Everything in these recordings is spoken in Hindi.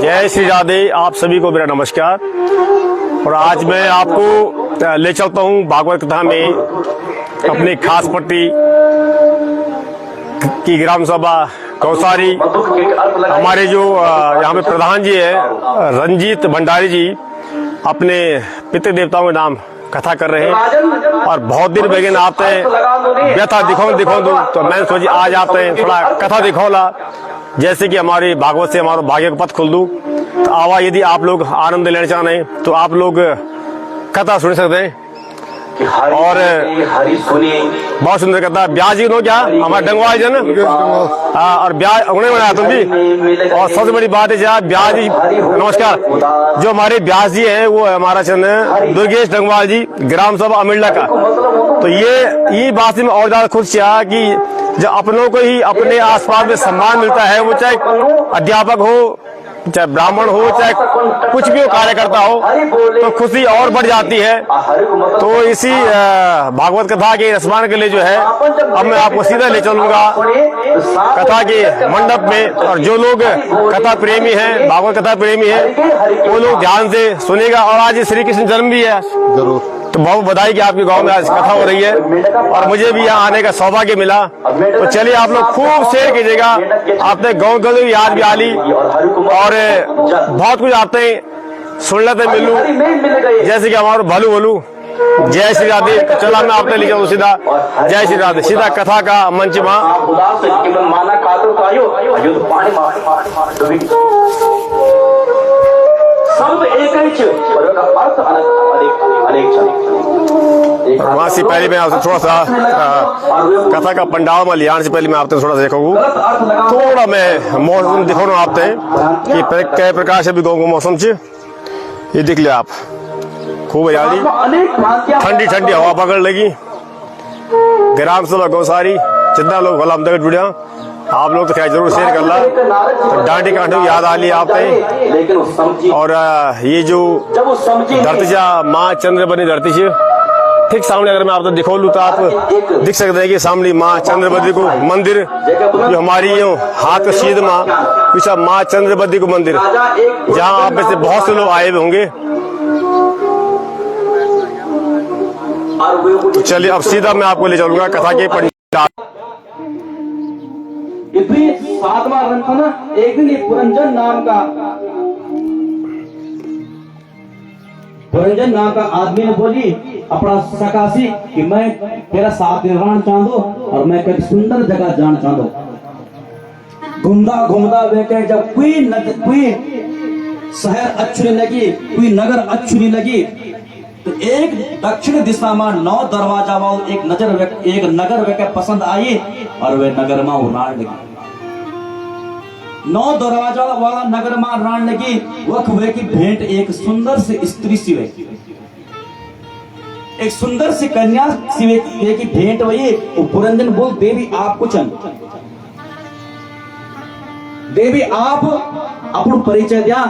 जय श्री राधे। आप सभी को मेरा नमस्कार। और आज मैं आपको ले चलता हूँ भागवत कथा में अपनी खास पट्टी की ग्राम सभा गौसारी। हमारे जो यहाँ पे प्रधान जी है रंजीत भंडारी जी अपने पितृ देवताओं के नाम कथा कर रहे हैं और बहुत दिन बगैन आते हैं व्यथा दिखो तो मैंने सोची आज आते हैं थोड़ा कथा दिखौला, जैसे कि हमारी भागवत से हमारा भाग्य का पथ खुल दूं। तो आवा यदि आप लोग आनंद लेना चाह रहे हैं तो आप लोग कथा सुन सकते हैं। और बहुत सुंदर कथा ब्याज जी नो क्या हमारे डंगवाल जन और ब्याज उन्हें बनाया तुम भी। और सबसे बड़ी बात है ब्याज जी नमस्कार, जो हमारे ब्याज जी हैं वो हमारा चंद दुर्गेश डंगवाल जी ग्राम सभा अमिल्ला का। तो ये बात से मैं और ज्यादा खुश चाह कि जब अपनों को ही अपने आसपास में सम्मान मिलता है, वो चाहे अध्यापक हो, चाहे ब्राह्मण हो, चाहे कुछ भी हो, कार्यकर्ता हो, तो खुशी और बढ़ जाती है। तो इसी भागवत कथा के रसमान के लिए जो है अब मैं आपको सीधा ले चलूंगा कथा के मंडप में। और जो लोग कथा प्रेमी हैं, भागवत कथा प्रेमी हैं, वो लोग ध्यान से सुनेगा। और आज श्री कृष्ण जन्म भी है, जरूर तो बहुत बधाई कि आपके गांव में आज कथा हो रही है और मुझे भी यहाँ आने का सौभाग्य मिला। तो चलिए आप लोग खूब शेयर कीजिएगा। आपने गाँव गले याद भी आली और बहुत कुछ आपने सुन लेते मिलू, जैसे कि हमारे भालू बोलू। जय श्री राधे। चला मैं आपने लिखा सीधा जय श्री राधे, सीधा कथा का मंच वहां से पहले मैं आपसे थोड़ा सा कथा का पंडाल में लियान से पहले मैं आपसे थोड़ा सा देखूंगा। थोड़ा मैं मौसम दिखा रहा आपते कि कई प्रकार से भी गाँव को मौसम से ये देख लिया आप, खूब हरियाली, ठंडी ठंडी हवा पकड़ लगी। ग्राम सभा गौसारी जितना लोग भला हम तक जुड़े आप लोग तो खैर जरूर शेयर कर ला। तो डांडी कांटे याद आ ली आप पे। और ये जो धरती माँ चंद्र बनी धरती से ठीक सामने अगर मैं आपको दिखा लूँ तो आप दिख सकते हैं कि सामने माँ चंद्रबद्री को मंदिर, जो हमारी हाथ का शीद माँ पीछा माँ चंद्रबद्री को मंदिर, जहाँ आप में से बहुत से लोग आए हुए होंगे। तो चलिए अब सीधा मैं आपको ले चलूंगा कथा के पंडाल। सातवां रंग था ना, एक दिन पुरंजन नाम का आदमी ने बोली अपना सकासी कि मैं तेरा साथ रहना चाहूँ और मैं कभी सुंदर जगह जाना चाहूँ। घूमता देखे जब कोई शहर अच्छी नहीं लगी, कोई नगर अच्छी नहीं लगी, तो एक दक्षिण दिशा में 9 दरवाजा वाला एक नगर वे पसंद आई और वे नगर में उड़ान लगी। 9 दरवाजा वाला नगर में रान लगी। वह वे की भेंट एक सुंदर से स्त्री से हुई, एक सुंदर सी कन्या सी की भेंट हुई। पुरंजन बोल देवी आप कुछ देवी आप अपना परिचय दिया।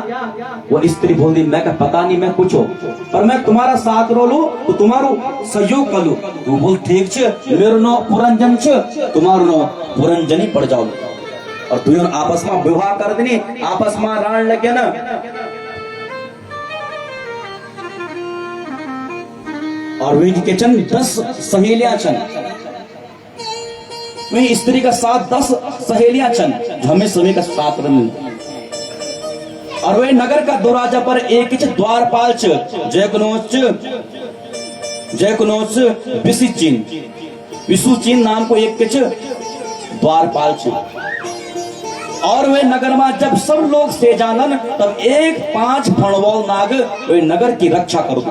वो स्त्री बोल दी मैं पता नहीं मैं कुछ हो, पर मैं तुम्हारा साथ रो लू तो तुम्हारो सहयोग कर लू। वो बोल ठीक छे, मेरो नो पुरंजन छे, तुम्हारो नो पुरंजनी पड़ जाओ। और तुम आपस में विवाह कर देनी, आपस में रान लगे ना। और वे के चन 10 सहेलियां छन, वे स्त्री का साथ 10 सहेलियां छन, हमें सभी का साथ रन। और वे नगर का दरवाजा पर एक द्वारपाल छ, जयकुनोच विशुचीन नाम को एक द्वारपाल छ। और वे नगर में जब सब लोग से जानन तब एक 5 फणवाल नाग वे नगर की रक्षा करो।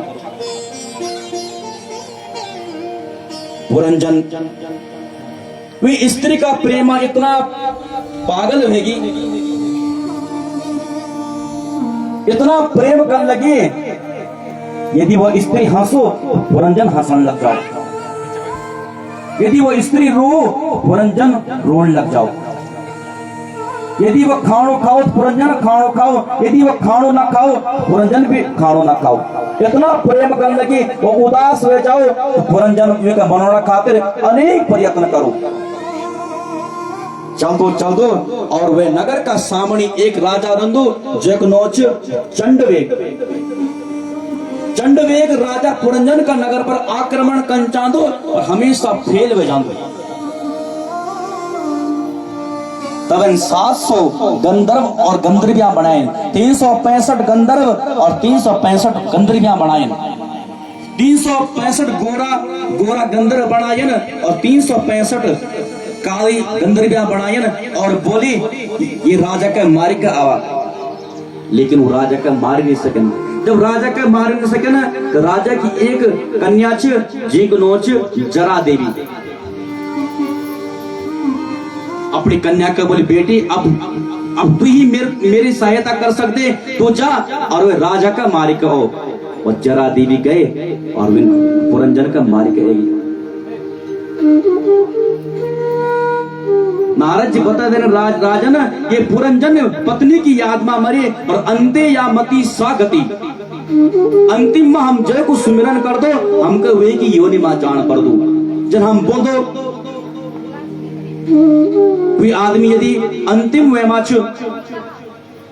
पुरंजन वे स्त्री का प्रेम इतना पागल होगी, इतना प्रेम कर लगी, यदि वो स्त्री हंसो पुरंजन हंसन लग जाओ, यदि वो स्त्री रो पुरंजन रोने लग जाओ, यदि वो खाणो खाओ पुरंजन खाणो खाओ, यदि वो खाणो ना खाओ पुरंजन भी खाणो ना खाओ। इतना प्रेम करने लगी, वो उदास हो जाओ तो पुरंजन का मनोरा खातिर अनेक प्रयत्न करो। चलदो चलदो और वे नगर का सामने एक राजा रंदो जक नोच चंडवेग चंडवेग राजा पुरंजन का नगर पर आक्रमण कर चांदो और हमेशा फेल वे जांदो। तब इन 700 गंधर्व और गंधर्वियां बनाए, 365 गंधर्व और 365 गंधर्वियां बनाए, 365 गोरा गंधर्व बनायन और 365 काली गंधर्वियां बनायन और बोली ये राजा का मार का आवा, लेकिन वो राजा का मार नहीं सके। जब राजा का मार नहीं सके ना तो राजा की एक कन्या जीक नोच जरा देवी अपनी कन्या को बोली बेटी अब तू ही मेरी सहायता कर सकते तो जा, और वे राजा का मारी का हो। और जरा देवी गए और वे पुरंजन का मारी गए। नारद जी बता देना राजन ये पुरंजन पत्नी की याद में मरे और अंते या मती स्वागति, अंतिम में हम जय को सुमिरन कर दो, हमको वे की योनि मां जान कर दो। जब हम बोल दो कोई आदमी यदि अंतिम वे माच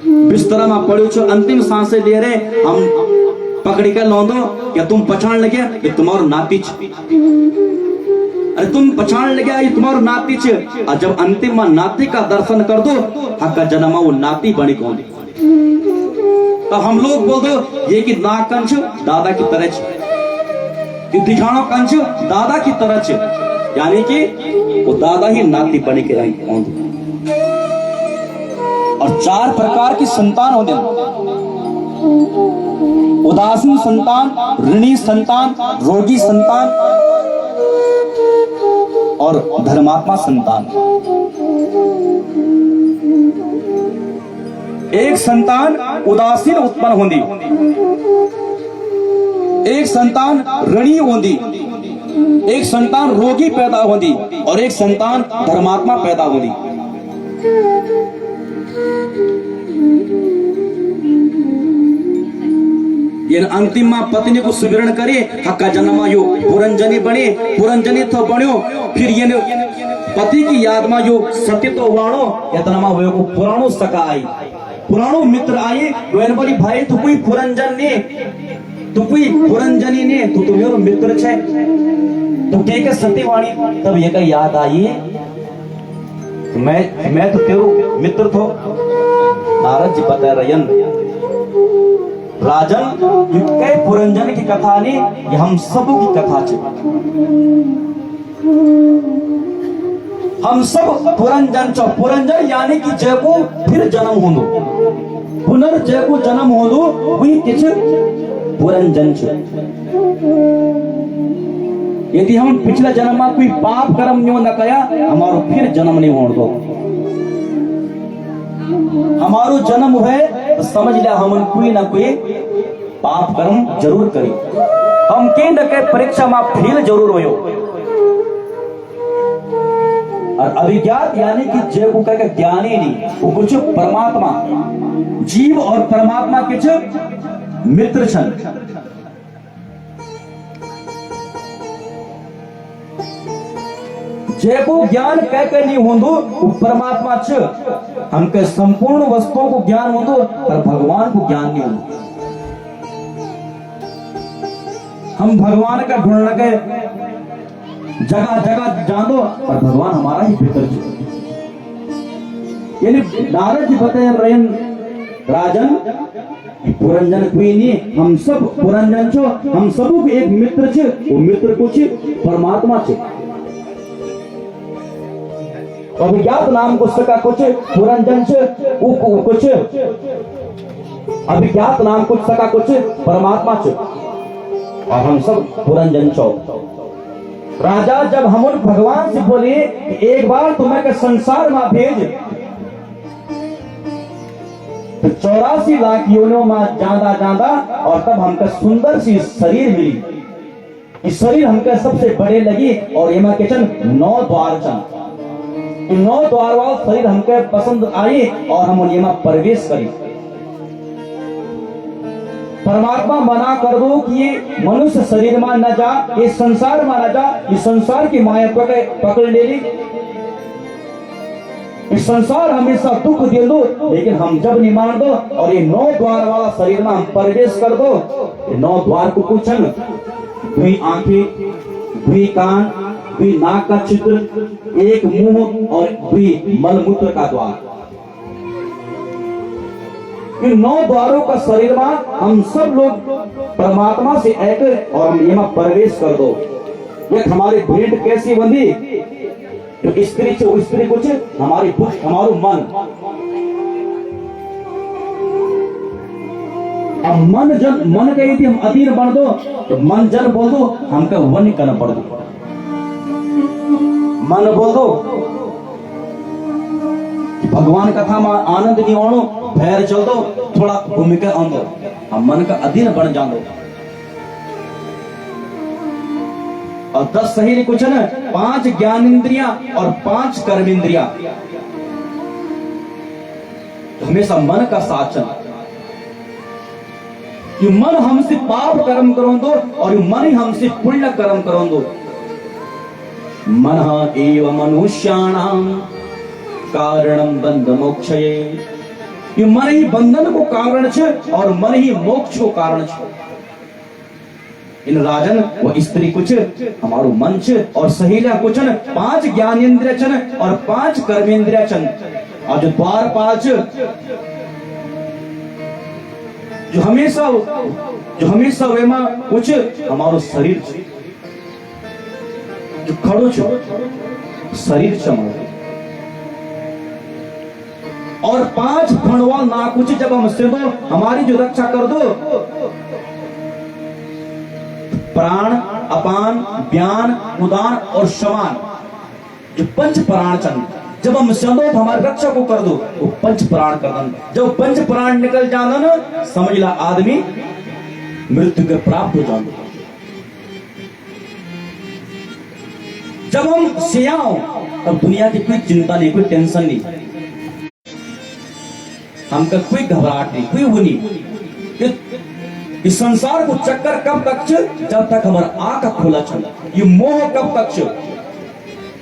बिस्तर में पड़ो छो, अंतिम सांसें ले रहे, हम पकड़ी कर लो दो क्या तुम पछाण लगे ये तुम्हारो नाती छ, अरे तुम पछाण लगे ये तुम्हारो नाती छ। और जब अंतिम में नाती का दर्शन कर दो हक्का जन्म वो नाती बनी कौन। तो हम लोग बोल दो ये कि नाक कंच दादा की तरह छ, दिखाणो कंच दादा की तरह छ, यानी कि वो दादा ही नाती बने के रही। और 4 प्रकार की संतान होते हैं, उदासीन संतान, ऋणी संतान, रोगी संतान और धर्मात्मा संतान। एक संतान उदासीन उत्पन्न होती, एक संतान ऋणी होती, एक संतान रोगी पैदा होती और एक संतान धर्मात्मा पैदा होती। ये अंतिम मां पत्नी को सुमिरन करे हक्का जन्मा यो पुरंजनी बने, पुरंजनी तो बन्यो, फिर ये पति की याद में यो सत्य तो वाणो इतना वो को पुराणो सका आई, पुराणो मित्र आए वे बोली भाई तू कोई पुरंजन ने, तू कोई पुरंजनी ने, तू तो मेरो मित्र छे, तो ठीक है सत्यवाणी। तब ये का याद आई मैं तो तेरो मित्र थो। नारद जी बता रयन राजन ये पुरंजन की कथा ने ये हम सब की कथा छे, हम सब पुरंजन छो। पुरंजन यानी कि जय को फिर जन्म होनो, पुनर्जय को जन्म होनो वही किछ पुरंजन छे। यदि हम पिछला जन्म में कोई पाप कर्म न्यो न कया हमारो फिर जन्म नहीं होने दो। हमारो जन्म है तो समझ लिया हम कोई ना कोई पाप कर्म जरूर करी, हम केंद्र के परीक्षा में फेल जरूर हो। और अभिज्ञात यानी कि जय को कह ज्ञान ही नहीं, वो कुछ परमात्मा जीव और परमात्मा कुछ मित्र छन। जय को ज्ञान कह कर नहीं होंदो वो परमात्मा छ, हमके संपूर्ण वस्तुओं को ज्ञान होंदो पर भगवान को ज्ञान नहीं होंदो। हम भगवान का ढूंढने के जगह जगह जानो पर भगवान हमारा ही भीतर छ। यानी नारद जी बताए रयन राजन पुरंजन कोई नहीं, हम सब पुरंजन छो, हम सब एक मित्र छ, वो मित्र कुछ परमात्मा छ। अभिज्ञात नाम पुस्तक कुछ पुरंजन कुछ अभिज्ञात नाम कुछ सका कुछ परमात्मा छ और हम सब पुरंजन छो। राजा जब हम भगवान से बोले एक बार तुम्हें के संसार में भेज तो 84 लाख योनियों में जादा जादा और तब हमका सुंदर सी शरीर मिली। इस शरीर हमका सबसे बड़े लगी और एमा के चन 9 द्वार चन, 9 द्वार वाला शरीर हमके पसंद आई और हम एमा प्रवेश करी। परमात्मा मना कर दो कि ये मनुष्य शरीर में न जा, ये संसार में न जा, ये संसार की माया पकड़ ले ली। इस संसार हमेशा दुख दे दो, लेकिन हम जब नहीं मान दो और ये 9 द्वार वाला शरीर में हम प्रवेश कर दो, ये 9 द्वार को पूछन, 2 आंखें, 2 कान, 2 नाक का चित्र, 1 मुंह और 2 मलमूत्र का द्वार। इन 9 द्वारों का शरीर में हम सब लोग परमात्मा से एक और हम यहाँ प्रवेश कर दो। ये हमारी भेंट कैसी बंधी, तो स्त्री से स्त्री कुछ हमारी बुद्ध हमारो मन, अब मन कही थी हम अधीर बन दो, तो मन जन बोल दो हमका वन करना पड़ दो, मन बोल दो भगवान कथा में आनंद नहीं आनो, भैर चल दो, थोड़ा भूमिका आन दो, हम मन का अधीन बन जान दो। और 10 सही कुछ है ना, 5 ज्ञान इंद्रियां और 5 कर्म इंद्रियां, हमेशा मन का साथ चला। ये मन हमसे पाप कर्म करो दो और ये मन ही हमसे पुण्य कर्म करो दो। मन एव मनुष्याणाम कारणम बंध मोक्षये, ये मन ही बंधन को कारण छे और मन ही मोक्ष को कारण छे। इन राजन वो स्त्री कुछ हमारो मन छे और सहेलिया कुछ न, 5 ज्ञानेंद्रिय छन और 5 कर्मेंद्रिय छन, और जो द्वारपाल छे जो हमेशा वे में कुछ हमारो शरीर छे, जो खड़ो छे शरीर छे हमारो, और 5 भणवा ना कुछ जब हम से दो हमारी जो रक्षा कर दो, प्राण, अपान, व्यान, उदान और शमान, जो 5 प्राण चंद जब हम संदो तो हमारी रक्षा को कर दो, वो 5 प्राण कर दो। जब 5 प्राण निकल जाना ना, समझ ला आदमी मृत्यु के प्राप्त हो जाओ। जब हम सियाओ तब दुनिया की कोई चिंता नहीं, कोई टेंशन नहीं, हमका कोई घबराहट नहीं, कोई वो नहीं। इस संसार को चक्कर कब तक छ, जब तक हमारा आंख खुला छ। ये मोह कब तक छ,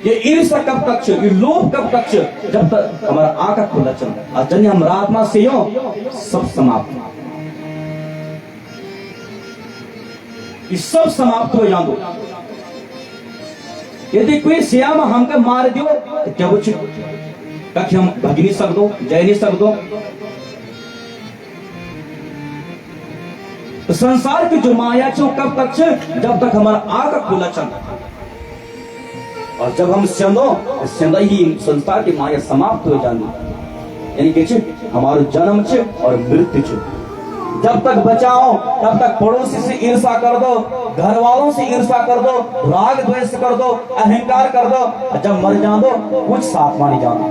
ये ईर्ष्या कब तक छ, ये लोभ कब तक छ, जब तक हमारा आंख खुला छ। और जन हम आत्मा से हो सब समाप्त, ये सब समाप्त हो जाओ। यदि कोई श्याम हमका मार दियो तो क्या कुछ कभी हम भग नहीं सकदो, जय नहीं सकदो। तो संसार की जो माया छो कब तक छे, जब तक हमारा आंख खुला चल, और जब हम संदो ही संसार की माया समाप्त हो जाती। यानी कि हमारो जन्म छे और मृत्यु छे, जब तक बचाओ तब तक पड़ोसी से ईर्ष्या कर दो, घर वालों से ईर्ष्या कर दो, राग द्वेष कर दो, अहंकार कर दो, जब मर जा दो कुछ साथ मानी जाना।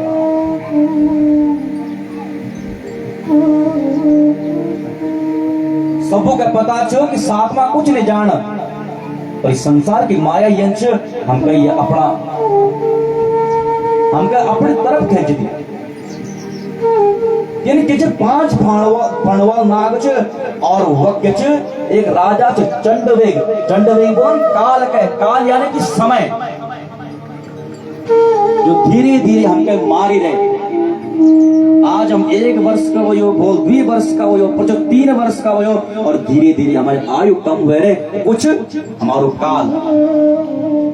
सबको का पता छो कि साथ में कुछ नहीं जाना, पर इस संसार की माया यंच हमका ये हमका अपने तरफ खींच दी। यानी कि 5 फणवा नाग छ और वक्य छ, एक राजा छ चंडवेग। चंडवेग बोल काल के, काल यानी कि समय, जो धीरे धीरे हमके मारी रहे। आज हम 1 वर्ष का हो, बोल 2 वर्ष का हो, पर जो 3 वर्ष का हो, और धीरे धीरे हमारी आयु कम हुए रहे। कुछ हमारो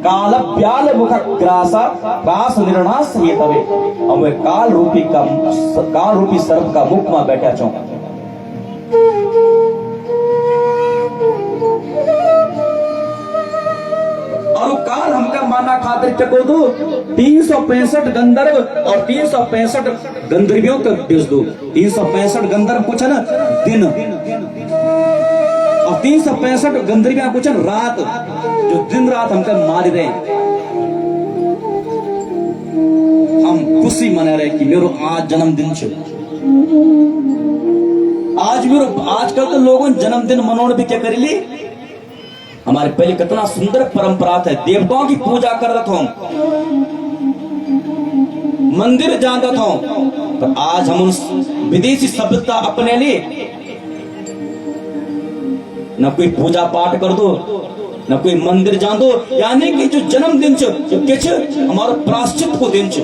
काल व्याल मुख ग्रासा कास निर्णास ये तवे, हम काल रूपी सर्प का मुख में बैठा छो। और काल हमका माना खातिर चको दो 365 गंधर्व और 365 गंधर्वियों का भेज दो। 365 गंधर्व कुछ ना दिन और 365 गंधर्वियां कुछ रात, जो दिन रात हमका मार रहे। हम खुशी मना रहे कि मेरो आज जन्मदिन छे। आजकल तो लोगों जन्मदिन मनोड़ भी क्या करेली। हमारे पहले कितना सुंदर परंपरा था, देवताओं की पूजा करता था, मंदिर जाता था, पर आज हम उन विदेशी सभ्यता अपने लिए न कोई पूजा पाठ कर दो, न कोई मंदिर जा दो। यानी कि जो जन्मदिन छ हमारा प्राश्चित को दिन छ,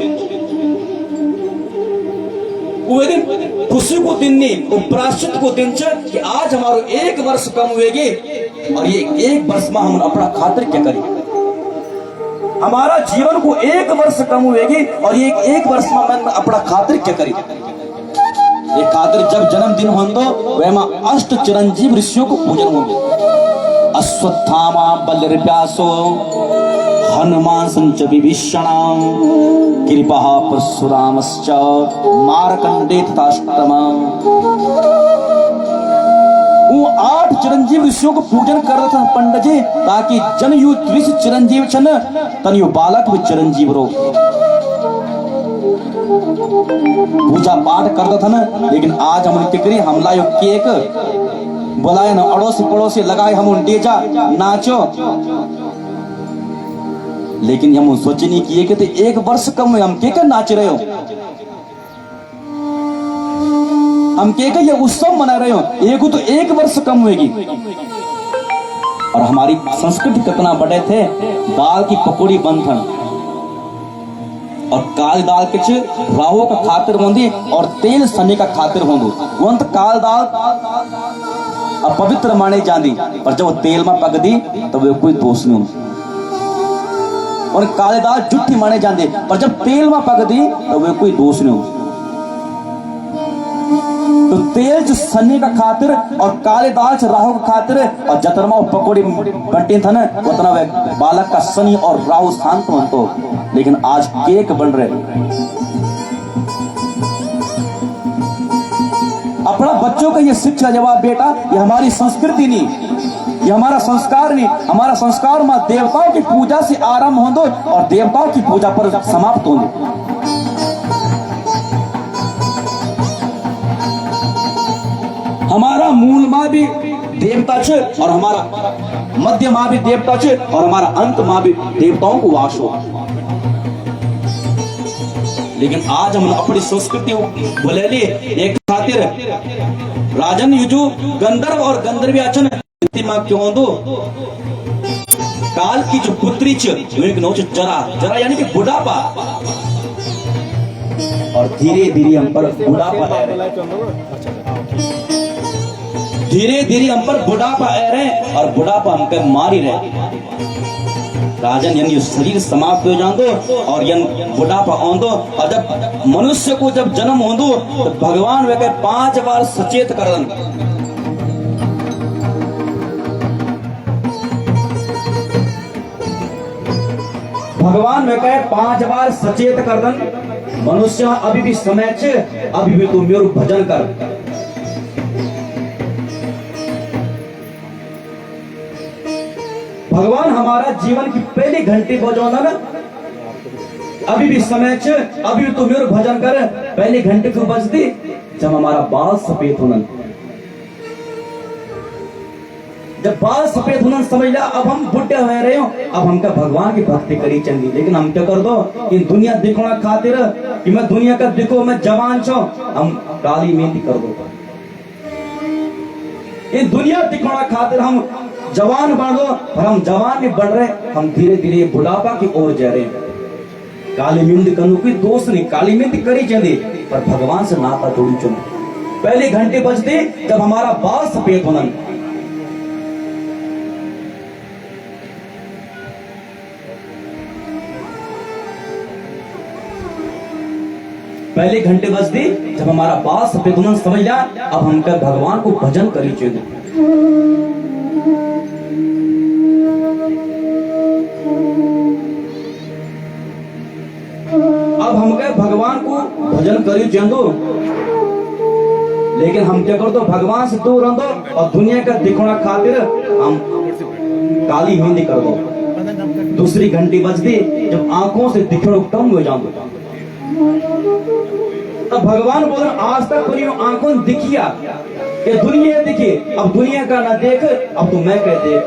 वो दिन खुशी को दिन नहीं, वो प्राश्चित को दिन छ कि आज हमारो 1 वर्ष कम हुएगी और ये 1 वर्ष में हम अपना खातिर क्या करें। हमारा जीवन को 1 वर्ष कम हुएगी और ये 1 वर्ष में हम अपना खातिर क्या करें। ये खातिर जब जन्मदिन हो तो वह अष्ट चिरंजीव ऋषियों को पूजन होंगे। अश्वत्थामा बलिर्व्यासो हनुमान संच विभीषण कृपा परशुरामश्च मार्कंडे तथाष्टमा। वो 8 चिरंजीव ऋषियों को पूजन कर रहा था पंडित जी, ताकि जनयु ऋषि चिरंजीव छन तनयु बालक भी चिरंजीव रो। पूजा पाठ करता था ना, लेकिन आज हम टिकरी हमला यो केक बुलाए ना, अड़ोसी पड़ोसी लगाए हम डीजा नाचो, लेकिन हम सोच नहीं किए कि 1 वर्ष कम है हम केक नाच रहे हो, हम केक ये उत्सव मना रहे हो, एक तो 1 वर्ष कम होगी। और हमारी संस्कृति कितना बड़े थे, दाल की पकौड़ी बंधन और काल दाल के राहो का खातिर होंगी और तेल सनी का खातिर होंगे। वंत काल दाल अपवित्र माने जाती, पर जब वो तेल में पक दी तो वे कोई दोष नहीं होगी। और काले दाल जुट्ठी माने जाते, पर जब तेल में पक दी तो वे कोई दोष नहीं होगी। तो तेल जो सनी का खातिर और काले दाल से राहु का खातिर और जतरमा पकौड़ी बंटे था ना, उतना वे बालक का सनी और राहु शांत मन तो। लेकिन आज केक बन रहे, अपना बच्चों का ये शिक्षा जवाब बेटा, ये हमारी संस्कृति नहीं, ये हमारा संस्कार नहीं। हमारा संस्कार में देवताओं की पूजा से आरंभ हो दो और देवताओं की पूजा पर समाप्त हो दो। हमारा मूल माँ भी देवता छे और हमारा मध्य माँ भी देवता छे और हमारा अंत माँ भी देवताओं को वास हो। लेकिन आज हम अपनी संस्कृति बोले लिए एक खातिर राजन युजु गंधर्व और गंधर्वी अचन माँ क्यों दो काल की जो पुत्री जरा जरा यानी कि बुढ़ापा, और धीरे धीरे हम पर बुढ़ापा धीरे धीरे हम पर बुढ़ापा आ रहे और बुढ़ापा हमको मार ही रहे। राजन यानी शरीर समाप्त हो जान दो और यन बुढ़ापा आन दो। और जब मनुष्य को जब जन्म हो दो तो भगवान वे 5 बार सचेत कर दन। भगवान वे 5 बार सचेत कर दन, मनुष्य अभी भी समय छे, अभी भी तू मेरो भजन कर। भगवान हमारा जीवन की पहली घंटी बजाना ना, अभी भी समय छे, अभी भी तू मेरो भजन कर। पहली घंटी क्यों बजती? जब हमारा बाल सफेद होना, जब बाल सफेद होना समझ लिया अब हम बुढ़े हो रहे हो, अब हमका भगवान की भक्ति करी चंगी। लेकिन हम क्या कर दो कि दुनिया दिखना खातिर कि मैं दुनिया का दिखो मैं जवान छो, हम काली मेहंदी कर दो। ये दुनिया दिखना खातिर हम जवान बन दो, पर हम जवान नहीं बढ़ रहे, हम धीरे धीरे बुढ़ापा की ओर जा रहे हैं। काली मेहंदी करने कोई दोष नहीं, काली मेहंदी करी चंदी, पर भगवान से नाता जोड़ी चुन। पहले घंटे बजते जब हमारा बाल सफेद होना, पहले घंटे बजते जब हमारा बाल सफेद होना समझ लिया अब हम कर भगवान को भजन करी चाहिए। अब हम कह भगवान को भजन करी चंदो, लेकिन हम क्या कर दो भगवान से दूर रह दो और दुनिया का दिखना खातिर हम काली मेहंदी कर दो। दूसरी घंटी बजती जब आंखों से दिखना कम हो जाओ, तब भगवान बोल आज तक तुम आंखों दिखिया ये दुनिया दिखी, अब दुनिया का ना देख, अब तो मैं कह देख।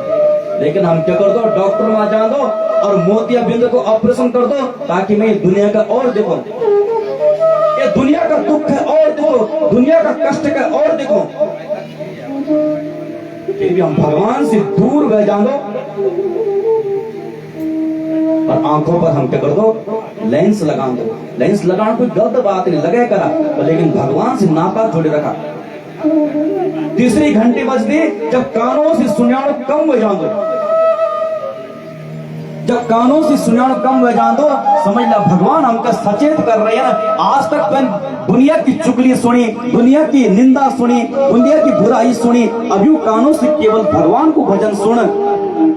लेकिन हम क्या कर दो डॉक्टर में जा दो और मोतिया बिंदु को ऑपरेशन कर दो ताकि मैं दुनिया का और देखो, ये दुनिया का दुख है और देखो, दुनिया का कष्ट है और देखो। फिर भी हम भगवान से दूर गए जान दो और आंखों पर हम क्या कर दो, लेंस लगा दो। लेंस लगाना कोई गलत बात नहीं, लगे करा, तो लेकिन भगवान से नाता जोड़े रखा। तीसरी घंटी बजती जब कानों से सुनाओ कम बजा दो, जब कानों से सुनाओ कम बजा दो, समझ लो भगवान हमको सचेत कर रहे हैं ना। आज तक मैंने दुनिया की चुगली सुनी, दुनिया की निंदा सुनी, दुनिया की बुराई सुनी, अभी कानों से केवल भगवान को भजन सुन।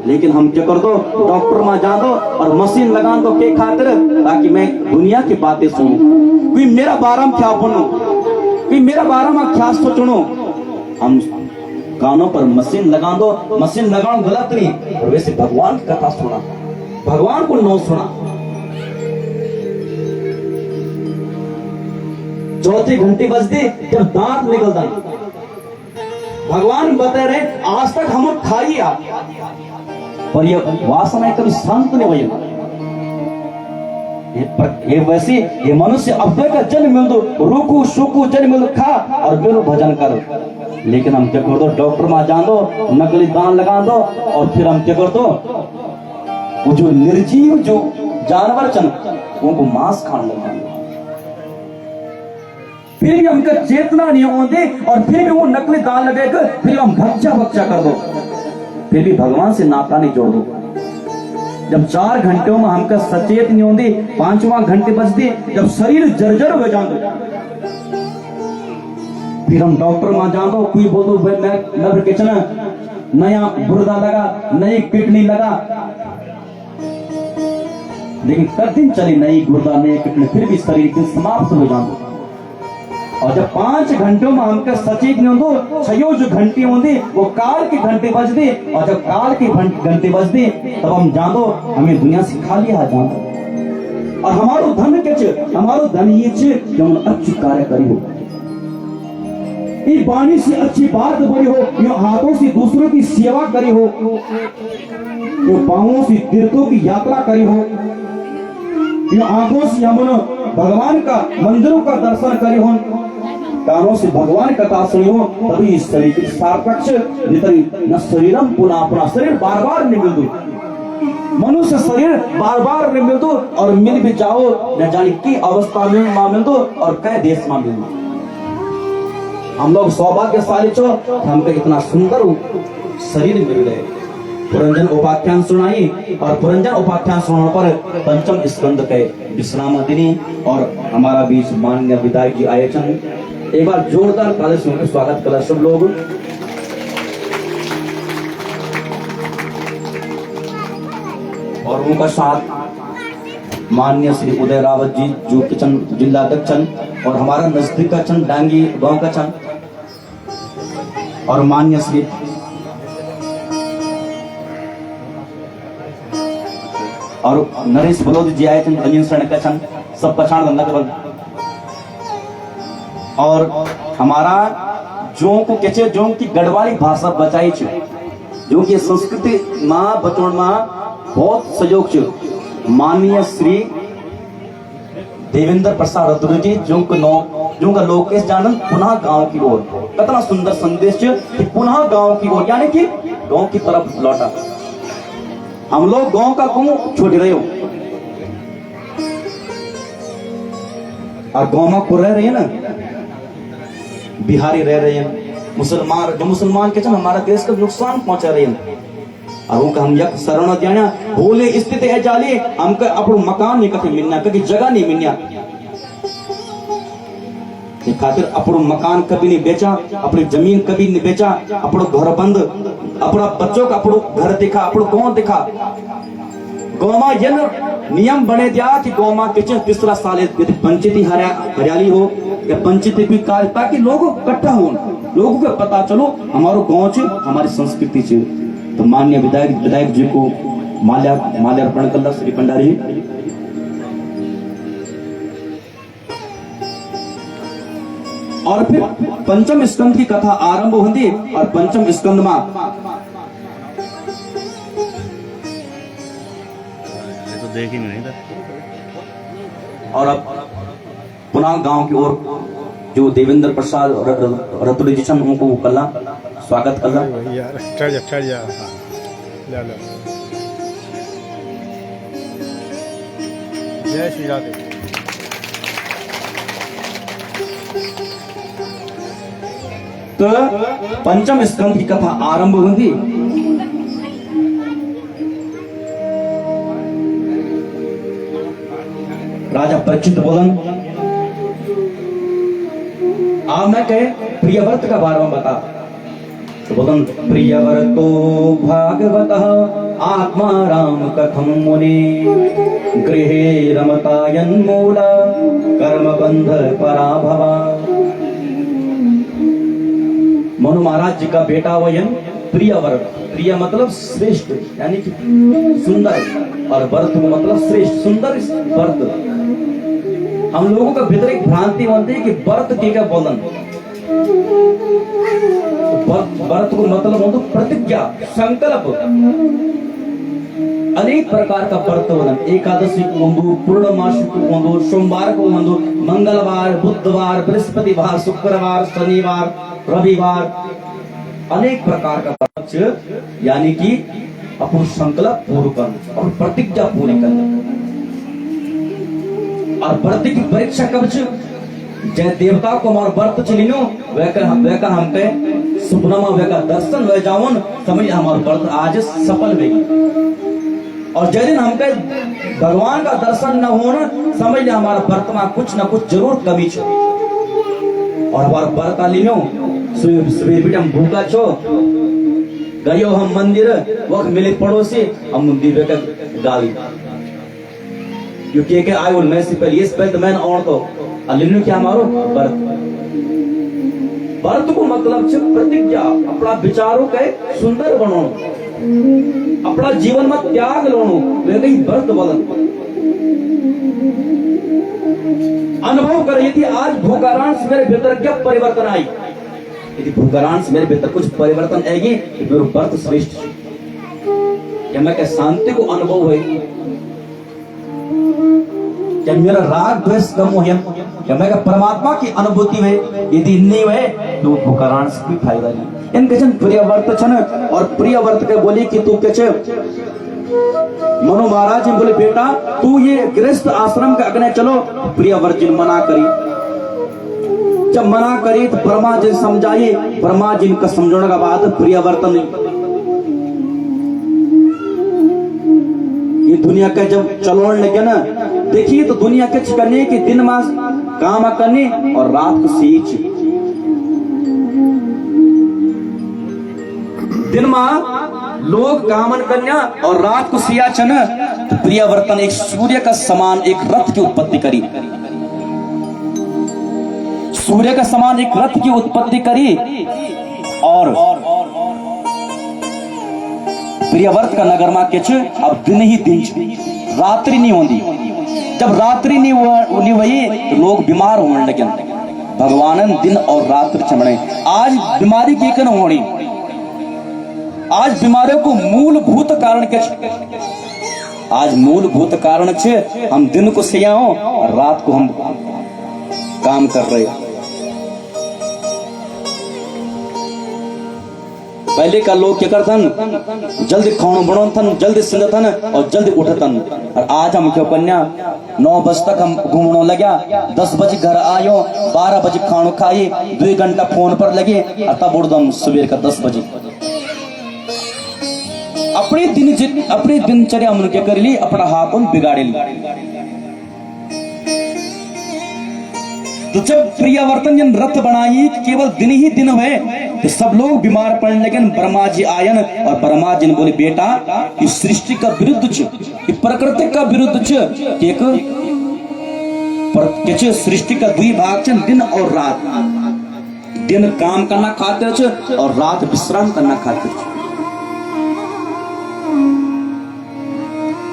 लेकिन हम क्या कर दो, डॉक्टर में जा दो और मशीन लगा दो के खातिर, ताकि मैं दुनिया की बातें सुनूं, कोई मेरा बारे में क्या बोलूं, कोई मेरा बारे में क्या सोचूं। हम कानों पर मशीन लगा दो, मशीन लगाना गलत नहीं, और वैसे भगवान की कथा सुना, भगवान को नौ सुना। चौथी घंटी बजती जब दांत निकलता, भगवान बता रहे आज तक हम खाई आ, पर ये वासना कभी शांत नहीं हुई। ये वैसे ये मनुष्य अब का जन्म मिल दो, रुकू सुकू जन्म मिल खा और बेरो भजन कर। लेकिन हम क्या कर दो, डॉक्टर में जान दो, नकली दान लगा दो, और फिर हम क्या कर दो, वो जो निर्जीव जो जानवर चन उनको मांस खाने लगा, फिर भी हमका चेतना नहीं होते, और फिर भी वो नकली दान लगेगा, फिर हम भक्षा भक्षा कर दो, फिर भी भगवान से नाता नहीं जोड़ दो। जब 4 घंटों में हमका सचेत नहीं होती, 5वां घंटे बजती जब शरीर जर्जर हो जान दो, फिर हम डॉक्टर में जान दो, कोई बोल दो भाई मैं किचन नया गुर्दा लगा, नई किडनी लगा, लेकिन कई दिन चली नई गुर्दा नई किडनी, फिर भी शरीर की समाप्त हो जान दो। और जब 5 घंटों में हमके सचेत नहीं हो, 6 जो घंटी होती वो काल की घंटी बजती, और जब काल की घंटी बजती तब हम जान दो हमें दुनिया से खाली आ जान दो। और हमारो धन के हमारो धन ये जो अच्छी कार्य करी हो, ये वाणी से अच्छी बात बड़ी हो, ये हाथों से दूसरों की सेवा करी हो, ये पांवों से तीर्थों की यात्रा करी हो, ये आंखों से हम भगवान का मंदिरों का दर्शन करी हो, कानों से भगवान कथा सुनी हो, तभी इस शरीर की सार्थक न शरीरम पुनः अपना शरीर बार बार नहीं मिल दो, मनुष्य शरीर बार बार नहीं मिल दो, और मिल भी जाओ न जाने की अवस्था में मां मिल दो और कई देश में मिल दो। हम लोग सौभाग्यशाली छो, हमको इतना सुंदर शरीर मिल गए। पुरंजन उपाख्यान सुनाई, और पुरंजन उपाख्यान सुनाने पर पंचम स्कंद के विश्राम दिनी और हमारा बीच माननीय विधायक जी आए छन। एक बार जोरदार ताली सुनकर स्वागत करा सब लोग। और उनका साथ माननीय श्री उदय रावत जी जो किचन जिला अध्यक्ष और हमारा नजदीक का चंद डांगी गांव का चंद, और माननीय श्री और नरेश बलोद जी आए थे, अनिल शरण का चंद, सब पछाण धंधा के बल। और हमारा जो को कैसे जो की गढ़वाली भाषा बचाई छ, जो की संस्कृति मां बचोण मां बहुत सहयोग छ। माननीय श्री देवेंद्र प्रसाद रतुरी जी जो का लोकेश जानन पुनः गांव की ओर, कितना सुंदर संदेश कि पुनः गांव की ओर, यानी कि गांव की तरफ लौटा। हम लोग गांव का गांव छोड़ रहे हो, और गांव में को रह रहे हैं ना, बिहारी रह रहे हैं, मुसलमान जो मुसलमान के हमारा देश का नुकसान पहुंचा रहे हैं, और उनका हम यक शरण देना बोले स्थिति है जाली हमका अपनो मकान नहीं कभी मिलना, कभी जगह नहीं मिलना, ये खातिर अपनो मकान कभी नहीं बेचा, अपनी जमीन कभी नहीं बेचा, अपनो घर बंद, अपना बच्चों का अपनो घर दिखा, अपनो गांव दिखा। गौमा ये नियम बने दिया कि गौमा किचन तीसरा साल यदि पंचायती हरियाली हो या पंचायती भी कार्य, ताकि लोग इकट्ठा हो, लोगों को पता चलो हमारो गांव च हमारी संस्कृति च। तो माननीय विधायक जी को माल्यार्पण करना श्री भंडारी। और फिर पंचम स्कंद की कथा आरंभ होती, और पंचम स्कंद में तो देख ही नहीं था। और अब पुनः गांव की ओर जो देवेंद्र प्रसाद रतुरी जी उनको कला स्वागत कला। जय श्री राधे। तो पंचम स्कंद की कथा आरंभ हुई। राजा परीक्षित बोलन, आप मैं कहे प्रियव्रत का बारे में बता। तो बोलन, प्रियव्रतो भागवत आत्मा राम कथम मुनि गृहे रमतायन मूला कर्म बंध पराभवा। मनु महाराज जी का बेटा वयन प्रियव्रत। प्रिय मतलब श्रेष्ठ यानी कि सुंदर, और व्रत मतलब श्रेष्ठ सुंदर व्रत। हम लोगों का भीतर एक भ्रांति होती है कि व्रत के क्या बोलन। व्रत को मतलब हो तो प्रतिज्ञा, संकल्प। अनेक प्रकार का व्रत बोलन। एकादशी को होंदु, पूर्णमासी को होंदु, सोमवार को होंदु, मंगलवार, बुधवार, बृहस्पतिवार, शुक्रवार, शनिवार, रविवार, अनेक प्रकार का व्रत, यानी कि अपन संकल्प पूर्ण करना और प्रतिज्ञा पूरी करना। और व्रत की परीक्षा कब छ? जय देवता को हमारा व्रत चलिनो वैका हमके सुपना में वैका दर्शन हो जावन, समझ हमारा व्रत आज सफल होगी। और जय दिन हमके भगवान का दर्शन न होना, समझ ले हमारा व्रत में कुछ न कुछ जरूर कमी छ। और हमारा व्रत लिनो सुबह बेटा हम भूखा छो, गयो हम मंदिर, वक्त मिले पड़ोसी, हम मंदिर का गाली यू के आई विल मैसी पर ये स्पेल द मैन और तो अलिनु क्या मारो व्रत। व्रत को मतलब छ प्रतिज्ञा, अपना विचारों के सुंदर बनो, अपना जीवन में त्याग लोनो, वे कहीं व्रत बोलन। अनुभव करे यदि आज भूकारांश मेरे भीतर क्या परिवर्तन आई, यदि भूकारांश मेरे भीतर कुछ परिवर्तन आएगी तो मेरे व्रत श्रेष्ठ या मैं क्या शांति को अनुभव है, क्या मेरा राग द्वेष कम हो, या मैं परमात्मा की अनुभूति है। यदि नहीं है तो भूकारांश कोई फायदा नहीं। इनके जन प्रिय व्रत छन, और प्रिय व्रत के बोली कि तू के मनु महाराज जी बोले, बेटा तू ये गृहस्थ आश्रम के अग्ने चलो। प्रिय व्रत जी मना करी। जब मना करी तो ब्रह्मा जी समझाई, ब्रह्मा जी का समझने के बाद प्रिय व्रत नहीं। ये दुनिया का जब चलोन लगे ना, देखिए तो दुनिया के करने की दिन मास काम करने और रात को सीच दिन माह लोग कामन कन्या और रात को सिया चन। तो प्रियवर्तन एक सूर्य का समान एक रथ की उत्पत्ति करी, सूर्य का समान एक रथ की उत्पत्ति करी। और प्रियवर्त का नगर में के अब दिन ही दिन रात्रि नहीं होती। जब रात्रि नहीं हुई तो लोग बीमार होने लगे। भगवान दिन और रात्रि चमड़े। आज बीमारी की कन होनी, आज बीमारियों को मूलभूत कारण के आज मूलभूत कारण छे हम दिन को सियाओ और रात को हम काम कर रहे। पहले का लोग क्या करतन, जल्दी खाना बनोतन, जल्दी सिंधतन और जल्दी उठतन। और आज हम क्यों कन्या 9 बजे तक हम घूमने लगे, 10 बजे घर आयो, 12 बजे खाना खाई, 2 घंटा फोन पर लगे और तब उड़दम सुबह का 10 बजे। अपनी दिनचर्या हम क्या कर ली, अपना हाथ बिगाड़े ली। तो जब प्रियवर्तन जन रथ बनाई केवल दिन ही दिन हुए तो सब लोग बीमार पड़ने लगे। ब्रह्मा जी आयन और ब्रह्मा जी ने बोले, बेटा इस सृष्टि का विरुद्ध छ, प्रकृति का विरुद्ध छ। एक सृष्टि का 2 भाग छ, दिन और रात। दिन काम करना खातिर छ और रात विश्राम करना खातिर छ।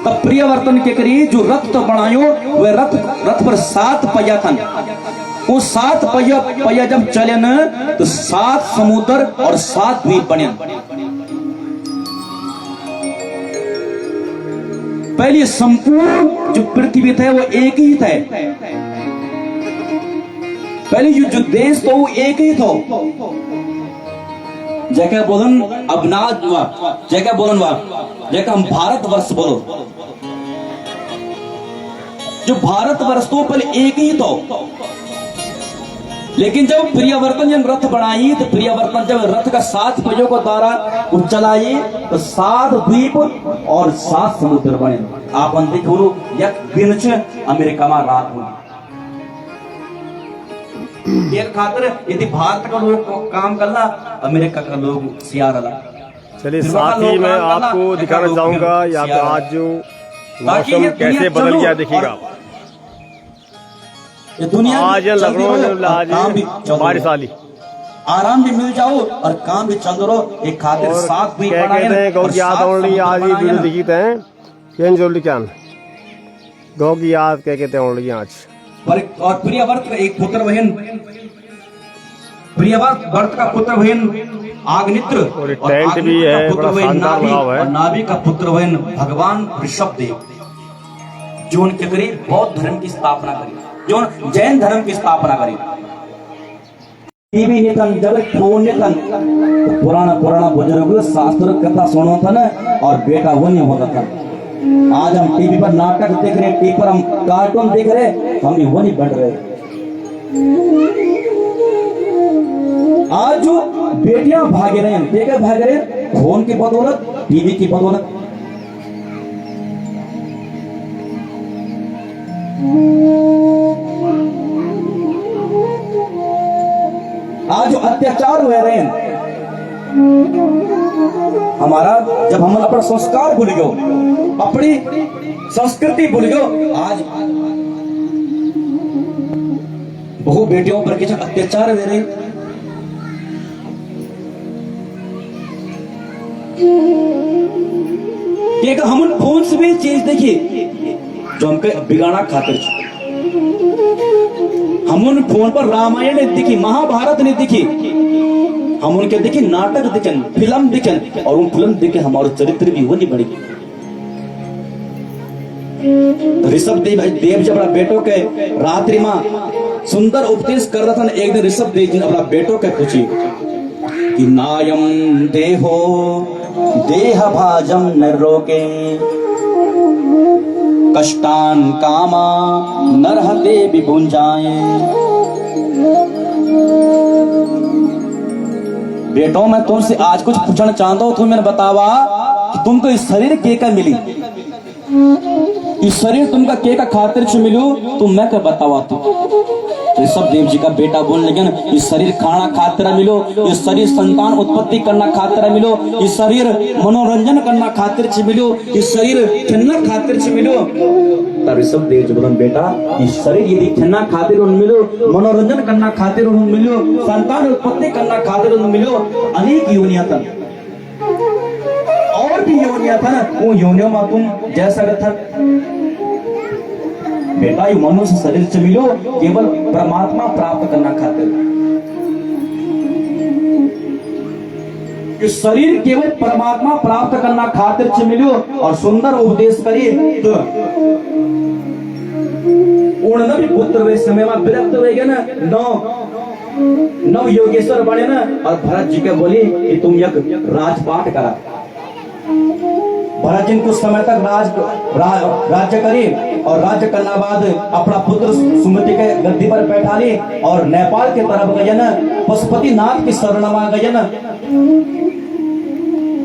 तब प्रियवर्तन के करिए जो रथ तो बनायो, वह रथ पर 7 पहिया था। वो 7 पहिया जब चले न तो 7 समुद्र और 7 द्वीप बने। पहले संपूर्ण जो पृथ्वी थे वो एक ही थे। पहले जो देश तो वो एक ही था। जैसे बोलन अबनाद हुआ, जैसे बोलन हुआ, जैसे हम भारतवर्ष बोलो। जो भारत वर्ष तो पहले एक ही तो, लेकिन जब प्रियवर्तन जब रथ बनाई तो प्रियवर्तन जब रथ का 7 पहियों को द्वारा चलाई तो 7 द्वीप और 7 समुद्र बने। आप देखो एक दिन अमेरिका में रात हुई एक खातर यदि भारत का लोग काम करना अमेरिका का लोग सियारा। चलिए साथ ही मैं आपको दिखाना चाहूंगा यहाँ पे आज जो मौसम कैसे बदल गया देखिएगा। ये दुनिया आज लखनऊ में आज बारिश वाली आराम भी मिल जाओ और काम भी चल रहो एक खातिर साथ भी क्या कहते हैं गौ की याद ओनली आज ये वीडियो दिखी थे केन जोली क्या गौ की याद क्या कहते हैं ओनली आज। और प्रियव्रत का एक पुत्र बहन प्रियव्रत का पुत्र बहन आग्नित्र और टेंट भी है बड़ा शानदार लगा हुआ है। नाभि का पुत्र बहन भगवान ऋषभदेव जो उनके करीब बौद्ध धर्म की स्थापना करी, जो जैन धर्म की स्थापना करी। टीवी निकल जब फोन निकल तो पुराना बुजुर्ग शास्त्र कथा सुनो था ना और बेटा वो नहीं होता था। आज हम टीवी पर नाटक देख रहे, टीवी पर हम कार्टून देख रहे, हम भी वो नहीं बढ़ रहे। आज जो बेटियां भागे रहे हैं देखे भाग रहे फोन की बदौलत, टीवी की बदौलत। आज जो अत्याचार हुए रहे हैं हमारा, जब हम अपना संस्कार भूल गयो, अपनी संस्कृति भूल गयो, आज बहु बेटियों पर किसी अत्याचार हुए रहे। हम उन फोन से भी चीज देखिए जो हमके बिगाड़ा खातिर, हम उन फोन पर रामायण ने दिखी, महाभारत ने दिखी, हम उनके देखी नाटक दिखन, फिल्म दिखन, और उन फिल्म देखे हमारे चरित्र भी वो नहीं बढ़ेगी। ऋषभदेव जब अपना बेटों के रात्रि में सुंदर उपदेश कर रहा था, एक दिन ऋषभदेव जी ने अपना बेटों के पूछी कि नायम देहो देह भाजम न रोके कष्टान कामा नरहते विभुंजाए। बेटो मैं तुमसे आज कुछ पूछना चाहता हूं, तुम मैंने बतावा कि तुमको इस शरीर के का मिली, इस शरीर तुमका के का खातिर से मिलू, तुम मैं क्या बतावा तू। ऋषभदेव जी का बेटा बोलने लगे ना, इस शरीर खाना खातिर मिलो, इस शरीर संतान उत्पत्ति करना खातिर मिलो, इस शरीर मनोरंजन करना खातिर से मिलो, इस शरीर खेलना खातिर से मिलो। तब ऋषभदेव जी बोला बेटा इस शरीर यदि खेलना खातिर मिलो, मनोरंजन करना खातिर मिलो, संतान उत्पत्ति करना खातिर मिलो, अनेक योनियां था और भी योनियां था ना, वो योनियों में तुम जैसा था बेटा ये मनुष्य शरीर से मिलो केवल परमात्मा प्राप्त करना खातिर, इस शरीर केवल परमात्मा प्राप्त करना खातिर से मिलो और सुंदर उपदेश करिए तो उड़ना भी पुत्र वे समय में विरक्त हो गए ना, नव योगेश्वर बने ना, और भरत जी के बोली कि तुम एक राजपाट करा। भरत जी कुछ समय तक राज्य करी और राज्य करने बाद अपना पुत्र सुमति के गद्दी पर बैठा ली और नेपाल के तरफ गए ना, पशुपति नाथ की शरण में गए ना,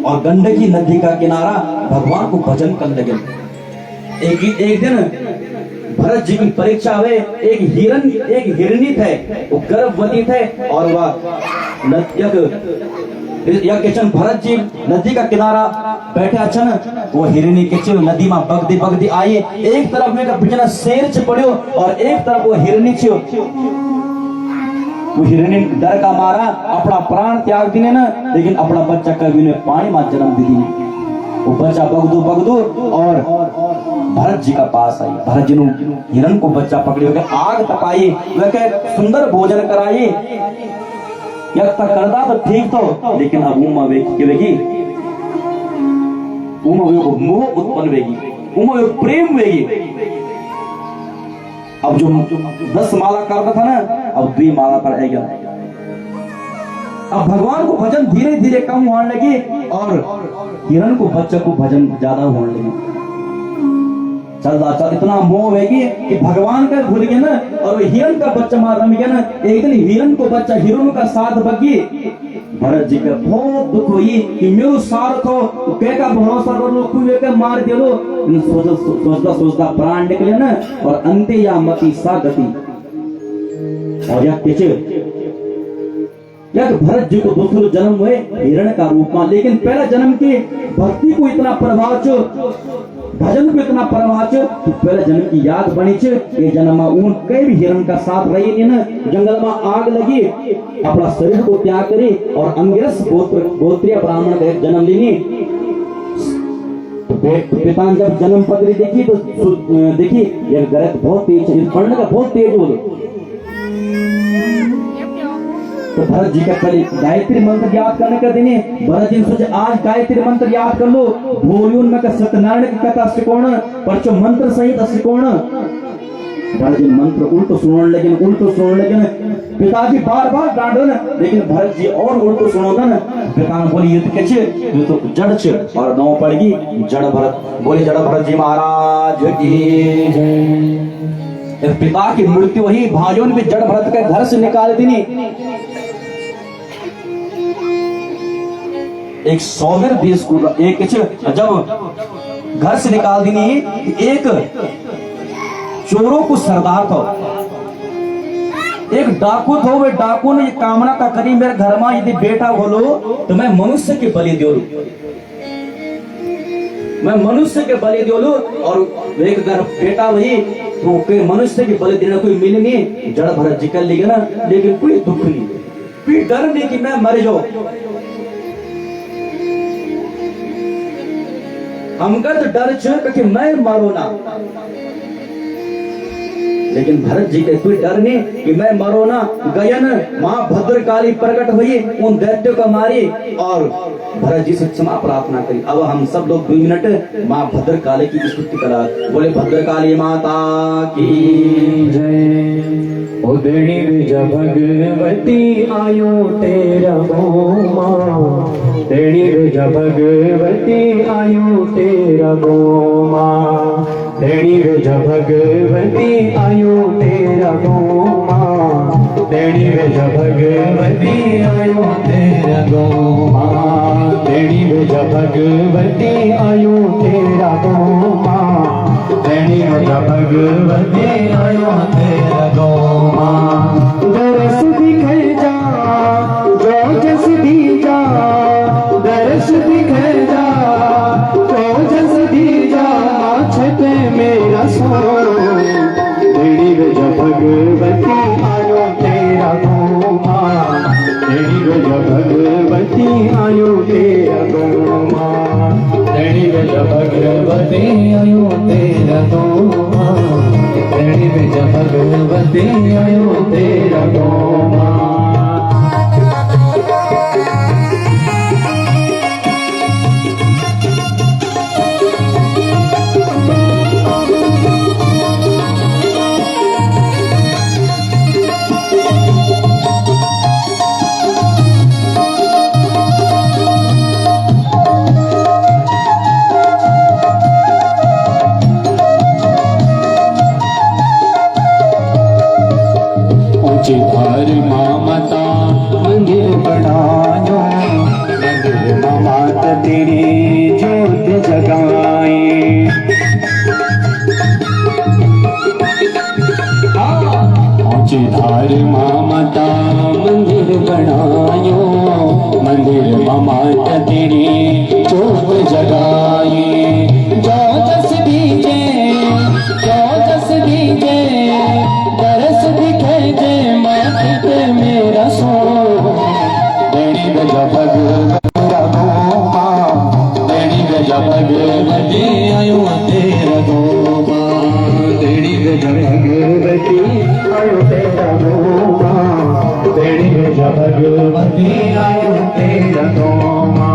और गंडकी नदी का किनारा भगवान को भजन करने लगे। एक दिन भरत जी की परीक्षा हुए, एक हिरणी थे, वो गर्भवती थे और वह किचन भरत जी नदी का किनारा बैठे अचन वो हिरणी के नदी में बगदी आई, एक तरफ में बिजना शेर च पड़ो और एक तरफ वो हिरणी छो। वो हिरणी डर का मारा अपना प्राण त्याग दिने ना, लेकिन अपना बच्चा कभी ने पानी में जन्म दी दी। वो बच्चा बगदू और भरत जी का पास आई। भरत जी ने हिरण को बच्चा पकड़ी होकर आग तपाई, वह सुंदर भोजन कराई, करदा तो ठीक तो, लेकिन अब मोह उत्पन्न वेगी, प्रेम वेगी। अब जो 10 माला करता था ना, अब 2 माला पर आ गया। अब भगवान को भजन धीरे धीरे कम होने लगी और हिरण को बच्चे को भजन ज्यादा होने लगी। चल इतना मोह है कि भगवान का भूल गया ना, और हिरन का बच्चा मार रम गया ना। एक दिन हिरन को बच्चा हिरन का साथ बगी। भरत जी का बहुत दुख हुई कि मेरो सार को के का भरोसा कर लो, कुए के मार दे लो। सोचता प्राण निकले ना, और अंत्य या मति सा गति। और या भरत जी को दूसरे जन्म हुए हिरण का रूप में, लेकिन पहला जन्म की भक्ति को इतना प्रभाव छो, भजन को इतना प्रभाव छो कि पहले जन्म की याद बनी छे। ये जन्म में उन कई भी हिरण का साथ रही ना, जंगल में आग लगी, अपना शरीर को त्याग करी और अंगिरस गोत्रीय ब्राह्मण का जन्म लेनी। तो पिता ने जब जन्म पत्री देखी तो देखी ये गरज बहुत तेज है, पढ़ने का बहुत तेज हो। तो भरत जी का पहले गायत्री मंत्र याद करने का दिन है। भरत जी ने सोचे आज गायत्री मंत्र याद कर लो, भोलियों में सत्यनारायण की कथा सिकोण, परचो मंत्र सहित सिकोण। भरत जी मंत्र उल्टो सुनने लेकिन पिताजी बार बार डांटन, लेकिन भरत जी और उल्टो सुनोगा ना। पिता ने बोली युद्ध के ये तो जड़ छे, और नौ पड़गी जड़ भरत। बोले जड़ भरत जी महाराज की जय। पिता की मृत्यु वही भाइयों ने जड़ भरत के घर से निकाल दी। एक सौगर देश को एक जब घर से निकाल दी, एक चोरों को सरदार था, एक डाकू था। वे डाकू ने कामना का करी मेरे घर में यदि बेटा बोलो तो मैं मनुष्य के बलि दो, मैं मनुष्य के बलि दो। और एक घर बेटा वही तो मनुष्य के बलि देना कोई मिले नहीं। जड़ भरत जी कर लेगा ना, लेकिन कोई दुख नहीं, कोई डर नहीं कि मैं मर जाऊं। हमका तो डर छे कि मैं मारो ना, लेकिन भरत जी के कोई डर नहीं कि मैं मरो ना। गयन मां भद्रकाली प्रकट हुई, उन दैत्यों को मारी और भरत जी से क्षमा प्रार्थना करी। अब हम सब लोग 2 मिनट मां भद्रकाली की स्तुति करा। बोले भद्रकाली माता की जय। ओ देणी विज भगवती आयो तेरा गोमा, देणी विज भगवती आयो तेरा गोमा, देणी विज भगवती आयो तेरा गोमा, देणी विज भगवती आयो तेरा गोमा, देणी विज भगवती आयो तेरा गोमा, देणी विज भगवती आयो तेरा गोमा। दरस दिखे जा जो जस दी जा, दरस दिखे जा जो जस दी जा, छते मेरा सो। देणी विज भगवती आयो तेरा गोमा, देणी विज भगवती आयो तेरा गोमा, देणी विज भगवती आयो तेरा गोमा, देणी विज भगवती आयो तेरा गोमा। धार मामता मंदिर बनायो, मंदिर मात तेरी ज्योत जगाए। ऊंची धार मामता मंदिर बनायो, मंदिर मात तेरी ज्योत जगाए। जो दस दीजे, जो दस दीजे, दरस दिखे जे माथे मेरा सो। देणी विज भगवती गोमा, देणी विज भगवती आयो तेरा गोमा, देणी विज भगवती आयो तेरा गोमा, देणी विज भगवती आयो तेरा गोमा।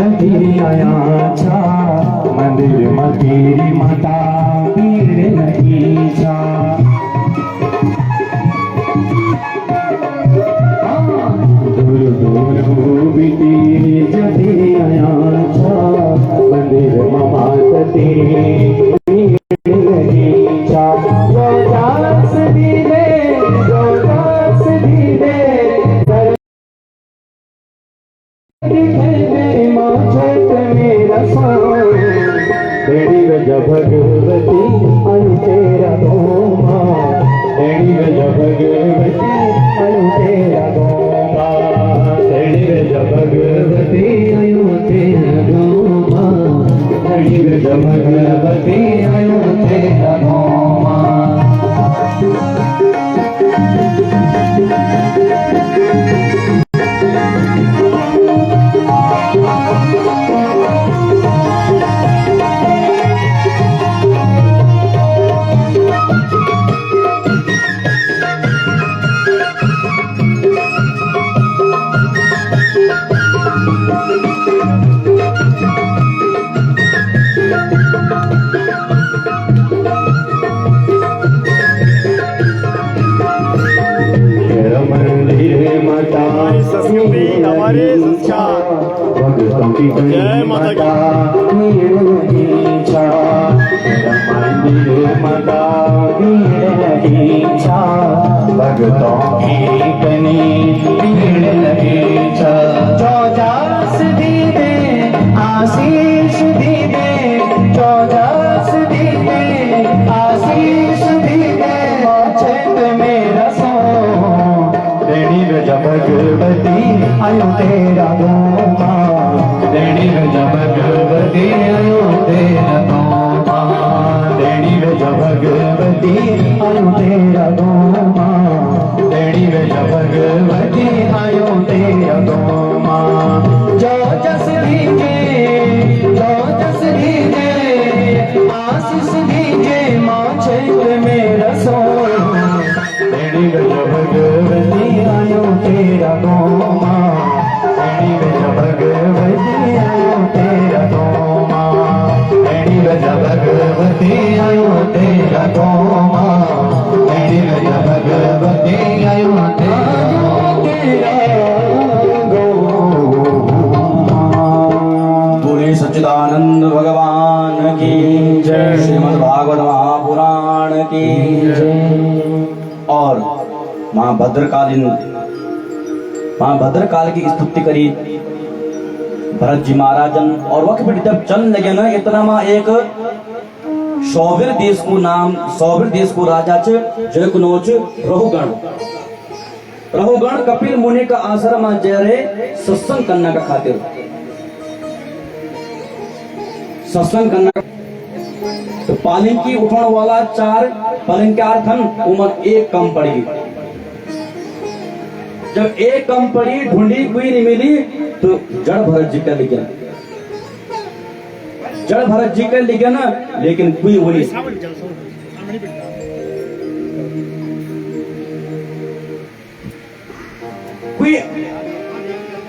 जठी आया छा मंदिर में तेरी माता पीर नहीं छा दूर दूर बीती जठी आया छा मंदिर में माता तेरी पीर नहीं छा रोजास दीदे भगवती अनु तेरा गोमा तेरी गज भगवती अनु तेरा गोमा तेरी गज भगवती अनु तेरा गोमा तेरी गज भगवती अनु तेरा गोमा हमारी संस्कृति, हमारे संस्कार। जय माता की। भगतों की कनी भीड़ लगी चौदास दीदे आशीष दीदे चौदास दीदे आशीष दीदे छेद मेरा सो रेणी गज भगवती आयो तेरा गोमा रेणी गज भगवती आयो तेरा गोमा रेणी गज भगवती आयो तेरा गोमा रेणी गज भगवती आयो तेरा गोमा जो जस दीजे आशीष दीजे माँ छेद मेरा सो रेणी गज भगवती आयो तेरा गोमा रेणी गज भगवती आयो तेरा गोमा रेणी गज भगवती आयो तेरा गोमा रेणी गज भगवती आयो तेरा गोमा। पूरे सच्चिदानंद भगवान की जय। श्रीमद् भागवत महापुराण की जय। और मां भद्रकाल की स्तुति करी भरत जी महाराजन। और वक्त पर जब चल लगे ना इतना मां एक सौवीर देश को राजा जयकुनोच रहुगण कपिल मुनि का आश्रम में जय रहे सत्संग करने का खातिर सत्संग करना। तो पालकी उठाने वाला 4 पालंकार थन उमर एक कम पड़ी। जब एक कम पड़ी ढूंढी कोई नहीं मिली तो जड़ भरत जी का लिखा ना लेकिन कोई बोली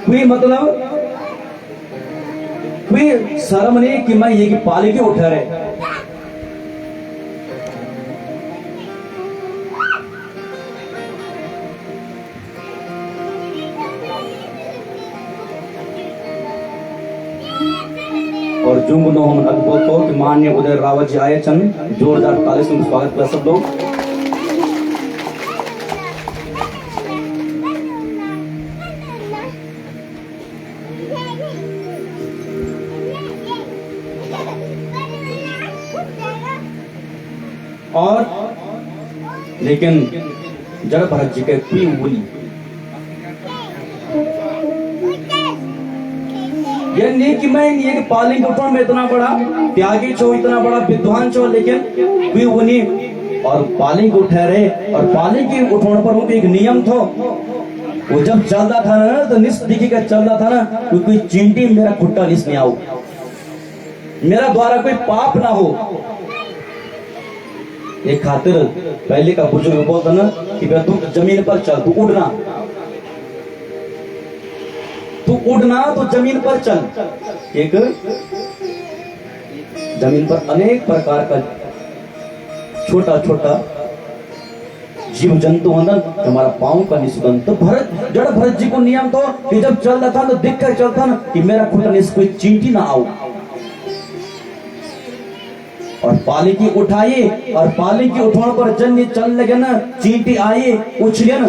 कोई मतलब कोई शर्म नहीं कि मैं ये की पालकी उठा रहे। और जुम्ब नो हम अद्भुत हो कि माननीय उदय रावत जी आए चन जोरदार ताली से स्वागत कर सब लोग। और लेकिन जड़ भरत जी के कोई बोली ये नहीं कि मैं ये पालंग उठाऊं में इतना बड़ा त्यागी छो इतना बड़ा विद्वान छो लेकिन कोई वो नहीं। और पालंग उठा रहे और पालंग की उठाने पर वो एक नियम था। वो जब चलता था ना तो निस दिखी का चलता था ना कोई चिंटी मेरा खुट्टा निस नहीं आओ मेरा द्वारा कोई पाप ना हो। एक खातिर पहले का बुजुर्ग बोलता ना कि तू जमीन पर चल तू उड़ना तू तू उड़ना तो जमीन पर चल। एक जमीन पर अनेक प्रकार का छोटा छोटा जीव जंतु वंदन हमारा पाँव का निष्कन। तो भरत जी को नियम तो कि जब चल रहा था तो दिख कर चलता ना कि मेरा खुद कोई चींटी ना आओ। और पालिकी उठाइए और पालिकी उठाने पर जन चल लगे ना, चींटी आए उछले ना,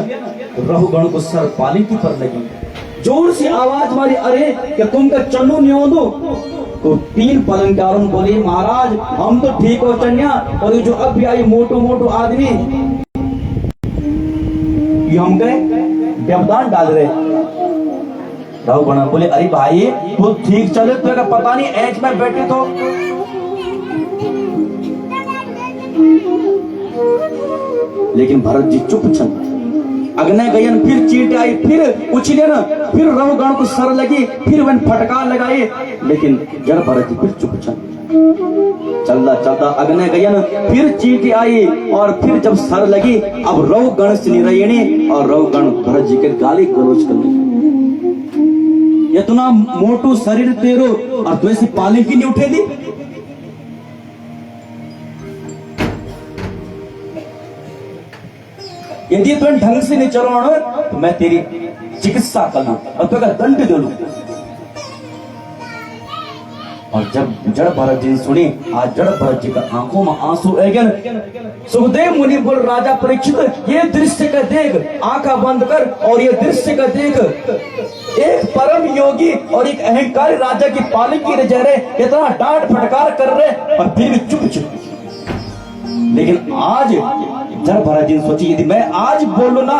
तो रहुगण को सर पालिकी पर लगी। जोर से आवाज मारी, अरे क्या तुमका चन्नू नहीं हो दो? तो 3 पलंगारों बोले, महाराज हम तो ठीक हो चन्या, और ये जो अब भी आई मोटो मोटो आदमी ये हम गए व्यवधान डाल रहे। रहुगण बोले, अरे भाई तू ठीक चले, तो पता नहीं ऐज में बैठे तो। लेकिन भरत जी चुप छन। अग्नि गयन फिर चींटी आई, फिर उछले ना, फिर रहुगण को सर लगी, फिर वन फटकार लगाए, लेकिन जड़ भरत जी फिर चुप छन। चलता चलता अग्नि गयन फिर चींटी आई, और फिर जब सर लगी, अब रहुगण से निरयणी और रहुगण भरत जी के गाली गलौज करने। इतना मोटू शरीर तेरो और तू ऐसी पालिकी नहीं उठे दी। यदि तुम ढंग से नहीं चलो तो मैं तेरी चिकित्सा कर लूं और तुझे दंड दे लूं। और जब जड़ भरत जी सुनी, आज जड़ भरत जी का आंखों में आंसू आ गए। सुखदेव मुनि बोल, राजा परीक्षित ये दृश्य का देख, आंखा बंद कर और ये दृश्य का देख। एक परम योगी और एक अहंकारी राजा की पालिकी रह रहे, इतना डांट फटकार कर रहे और फिर भी चुप चुप। लेकिन आज जड़ भरत जी सोची, यदि मैं आज बोलू ना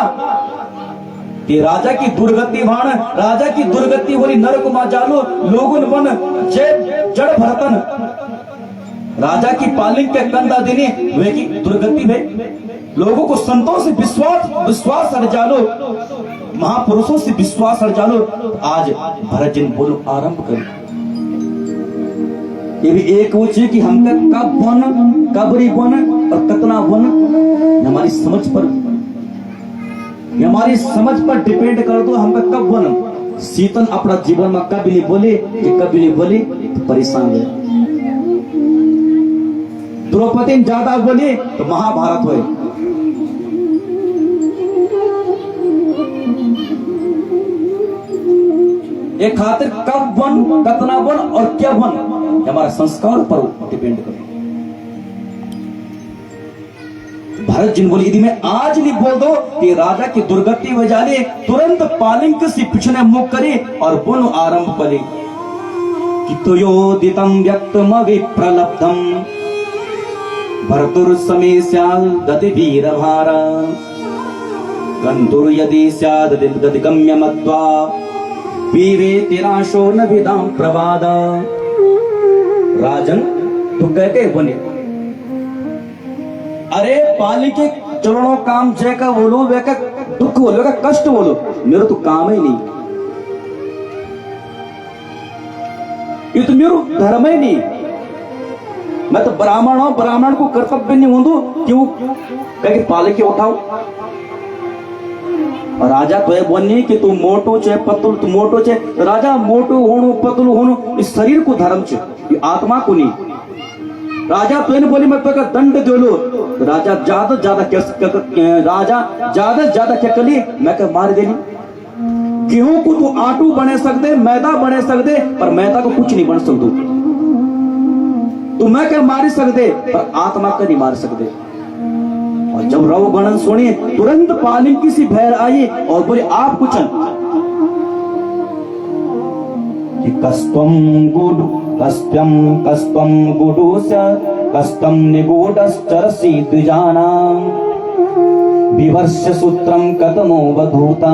कि राजा की दुर्गति भाण, राजा की दुर्गति हो रही, नरक मा जालो लोगुन बन जय जड़ भरतन, राजा की पालिक के कंधा देने वे की दुर्गति है। लोगों को संतों से विश्वास हट जालो, महापुरुषों से विश्वास हट जालो। आज भरत जी बोलो आरंभ कर। ये भी एक वो चीज कि हमका कब बन, कबरी बन और कितना बन, हमारी समझ पर डिपेंड कर दो। हमका कब बन, सीतन अपना जीवन में कभी नहीं बोले, कभी नहीं बोले तो परेशान है। द्रौपदी ज्यादा बोले तो महाभारत हुए। एक खातिर कब बन, कितना बन और क्या बन, हमारा संस्कार पर डिपेंड करे। भरत जी बोली, यदि मैं आज नहीं बोल दो कि राजा की दुर्गति हो जाने, तुरंत पालिंक से पिछने मुख करे और बोलो आरंभ करे कि तुयोदितम व्यक्तम विप्रलब्धम भरतुर समय स्याद गति वीर भारा गंधुर यदि स्याद गति गम्य मत्वा वीरे तिराशो न विदाम प्रवादा। राजन तू कहते बने, अरे पाली के चरणों काम जय का बोलो, वे का दुख बोलो, वे का कष्ट बोलो, मेरा तो काम ही नहीं, ये तो मेरा धर्म ही नहीं। मैं तो ब्राह्मण हूं, ब्राह्मण को कर्तव्य नहीं होंदो क्यों कह पाले के उठाओ। और राजा तो है बोलनी कि तू मोटो चे पतुल, तू मोटो चे, राजा मोटो होनो पतुल होनो इस शरीर को धर्म चे, आत्मा को नहीं। राजा तो ने बोली मैं तो दंड दे लो, राजा ज्यादा ज्यादा क्या कली, मैं क्या मार देनी। गेहूं को तू आटू बने सकते, मैदा बने सकते, पर मैदा को कुछ नहीं बन सकते। तू मैं क्या मार सकते, पर आत्मा का नहीं मार सकते। और जब रहुगण सुने, तुरंत पालिंकी सी भैर आई और बोले आप कुछ कस्त्वं गुडुस्य कस्तं निगूढश्चरसि द्विजानां विवर्ष्य सूत्रं कतमो वधूता।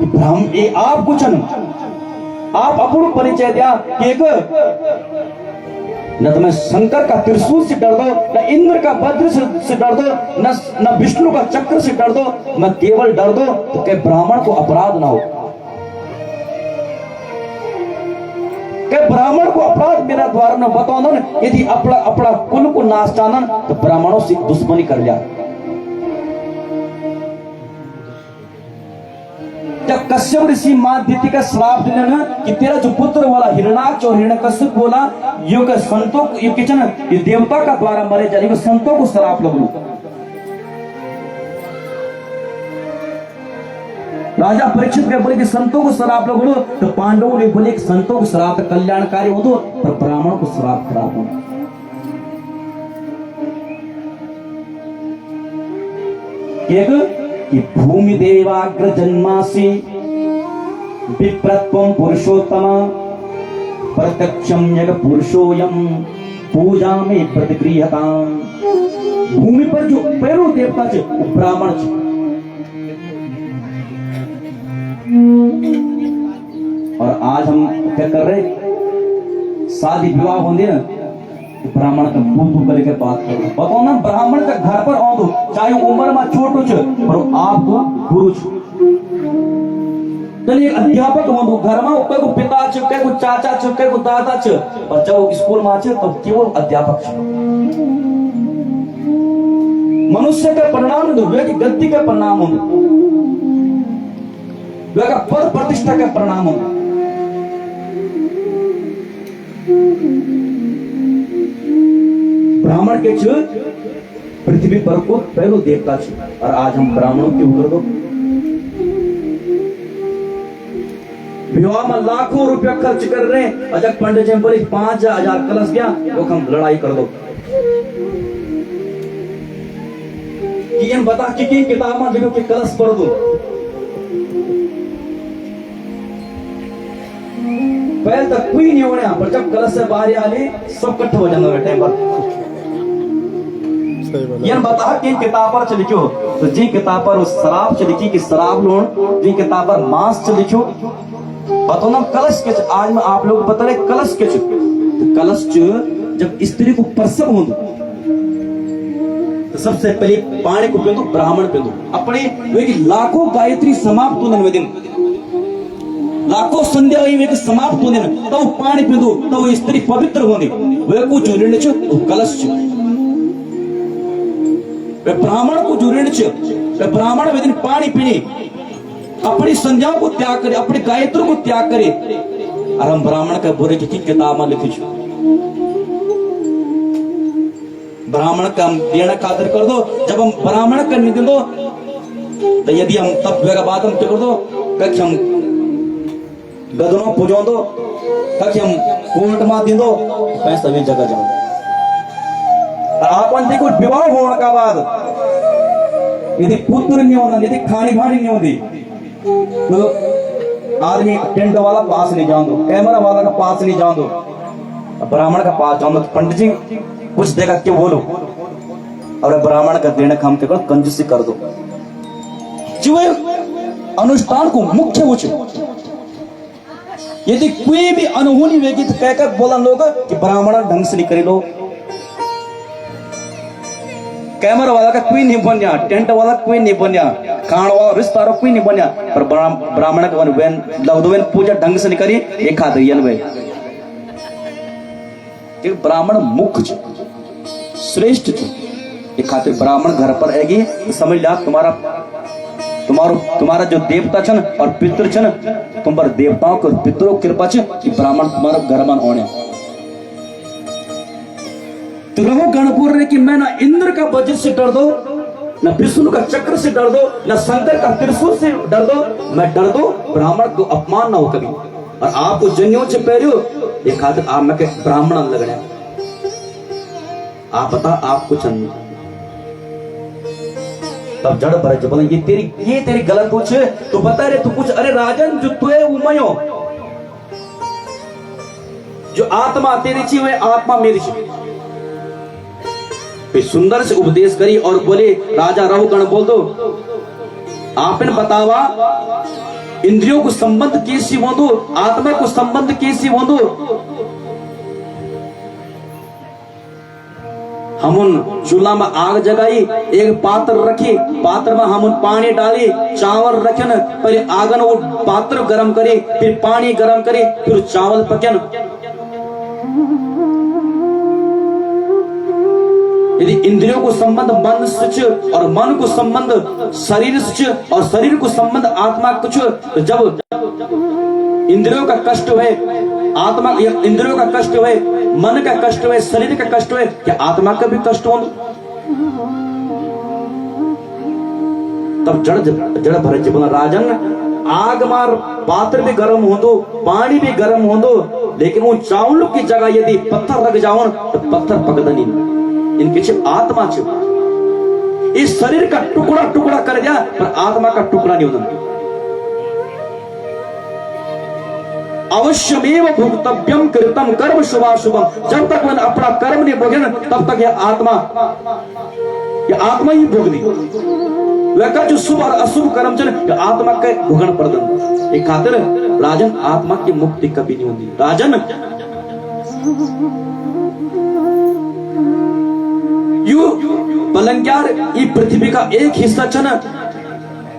ब्रह्म ये आप कुछ आप अपूर्ण परिचय दिया कि न तो मैं शंकर का त्रिशूल से डर दो, न इंद्र का वज्र से डर दो, न विष्णु का चक्र से डर दो, मैं केवल डर दो तो क्या ब्राह्मण को अपराध ना हो। क्या ब्राह्मण को अपराध मेरा द्वारा न बताओ ना, यदि अपना कुल को नाश चाहना तो ब्राह्मणों से दुश्मनी कर लिया। जब कश्यप ऋषि मां दीति का श्राप देने ना कि तेरा जो पुत्र वाला हिरणाक्ष और हिरण्यकश्यप बोला यो का संतों यो किचन ये देवता का द्वारा मरे जाने को संतों को श्राप लगू। राजा परीक्षित के बोले कि संतों को श्राप लगू, तो पांडवों ने बोले कि संतों को श्राप कल्याणकारी हो दो पर ब्राह्मण को श्राप खराब हो। एक कि भूमि देवाग्र जन्मासि विप्रत्वं पुरुषोत्तम प्रत्यक्षं यग पुरुषोयम पूजा में प्रतिगृहता। भूमि पर जो पैरों देवता छे ब्राह्मण छे और आज हम क्या कर रहे, शादी विवाह होंगे ना ब्राह्मण का मुंह करके बात करो, बताओ ना ब्राह्मण का घर पर आओ चाहे उम्र में छोटो छ पर आप तो गुरु छ। चलिए अध्यापक हो घर में कोई को पिता छ, कोई को चाचा छ, कोई को दादा छ, और जब वो स्कूल में छ तो केवल अध्यापक छ। मनुष्य का परिणाम तो वे की गद्दी का परिणाम हो, वे का पद प्रतिष्ठा का परिणाम हो। ब्राह्मण के छ पृथ्वी पर को पहलो देवता छ और आज हम ब्राह्मणों के ऊपर दो विवाह में लाखों रुपया खर्च कर रहे हैं। अजक पंडित जी बोले 5,000 कलश गया वो हम लड़ाई कर दो कि इन बता कि किताब में देखो कि कलश पढ़ दो। पहले तक कोई नहीं होने पर जब कलश से बाहर आले सब इकट्ठे हो जाएंगे टाइम पर। ये बता कि किताब पर लिखो तो जी किताब पर शराब से लिखी कि शराब लोन, जी किताब पर मांस से लिखो बताओ ना कलश के। आज में आप लोग बता रहे कलश के तो कलश जब स्त्री को प्रसव हो तो सबसे पहले पानी को पी दो, ब्राह्मण पी दो अपने लाखों गायत्री समाप्त होने दिन, लाखों संध्या में समाप्त होने तो पानी पी दो तो स्त्री पवित्र होने वे को जो ऋण कलश वे ब्राह्मण को जो ऋण वे ब्राह्मण वे दिन पानी पीने अपनी संध्याओं को त्याग करे, अपने गायत्री को त्याग करे और हम ब्राह्मण का बुरे की किताब में लिखी ब्राह्मण का हम देना खातिर कर दो। जब हम ब्राह्मण का नहीं दे दो तो यदि हम तब का बात हम क्या कर दो कख हम गदनों पूजो दो कख हम कोर्ट में दे दो पैसा भी जगह जाओ। आप देखो विवाह होने का बाद यदि पुत्र नहीं होना, यदि खानी भानी नहीं होती तो आदमी टेंट वाला पास नहीं जाओ दो, कैमरा वाला का पास नहीं जाओ दो, ब्राह्मण का पास जाओ दो। पंडित जी कुछ देगा क्यों बोलो और ब्राह्मण का देने काम के कंजूसी कर दो। जो अनुष्ठान को मुख्य हो यदि कोई भी अनहोनी वेगी तो कहकर बोला लोग कि ब्राह्मण ढंग से नहीं करे लो, कैमरा वाला का कोई नहीं बनिया, टेंट वाला कोई नहीं बनिया, खाण वाला रिश्तेदार कोई नहीं बनिया, पर ब्राह्मण का वेन लवदवेन पूजा ढंग से नहीं करी एक हाथ रियल वे ब्राह्मण मुख्य श्रेष्ठ एक खातिर ब्राह्मण घर पर आएगी तो समझ लिया तुम्हारा जो देवता छन और पितृ छन तुम पर देवताओं को पितरों की कृपा छ कि ब्राह्मण तुम्हारा घर में आने तो रहो गणपुर रे कि मैं ना इंद्र का वज्र से डर दो, ना विष्णु का चक्र से डर दो, ना शंकर का त्रिशूल से डर दो, मैं डर दो ब्राह्मण को अपमान ना हो कभी। और आपको जनियों से पहले ये खातिर आप मैं ब्राह्मण लग रहे आप बता आप कुछ नहीं तब जड़ पर बोले ये तेरी गलत कुछ तो बता रहे तू कुछ। अरे राजन जो तू है उमयो जो आत्मा तेरी छी वह आत्मा मेरी छी। सुंदर से उपदेश करी और बोले राजा रहुगण बोल दो आपने बतावा इंद्रियों को संबंध कैसी हो दो, आत्मा को संबंध कैसी हो दो। हम उन चूल्हा में आग जगाई, एक पात्र रखी, पात्र में हम उन पानी डाली, चावल रखन, पहले आगन वो पात्र गरम करे, फिर पानी गरम करे, फिर चावल पकन। यदि इंद्रियों को संबंध मन से और मन को संबंध शरीर से और शरीर को संबंध आत्मा कुछ, तो जब इंद्रियों का कष्ट है, आत्मा इंद्रियों का कष्ट है, मन का कष्ट है, शरीर का कष्ट है, क्या आत्मा का भी कष्ट हो? तब जड़ भर जीवन राजन आग मार पात्र भी गर्म हो दो, पानी भी गर्म हो दो, लेकिन वो चावल की जगह यदि पत्थर रख जाओ तो पत्थर पकड़ नहीं। इनके छिप आत्मा छिप इस शरीर का टुकड़ा टुकड़ा कर दिया पर आत्मा का टुकड़ा नहीं होता। अवश्यमेव भोक्तव्यम कृतम कर्म शुभाशुभम। जब तक मैंने अपना कर्म नहीं भोगे तब तक यह आत्मा ही भोग दी। वह जो शुभ और अशुभ कर्म चले आत्मा के भोगन प्रदन एक खातिर राजन आत्मा की मुक्ति कभी नहीं होती। राजन यू पलंग्यार ये पृथ्वी का एक हिस्सा छ न,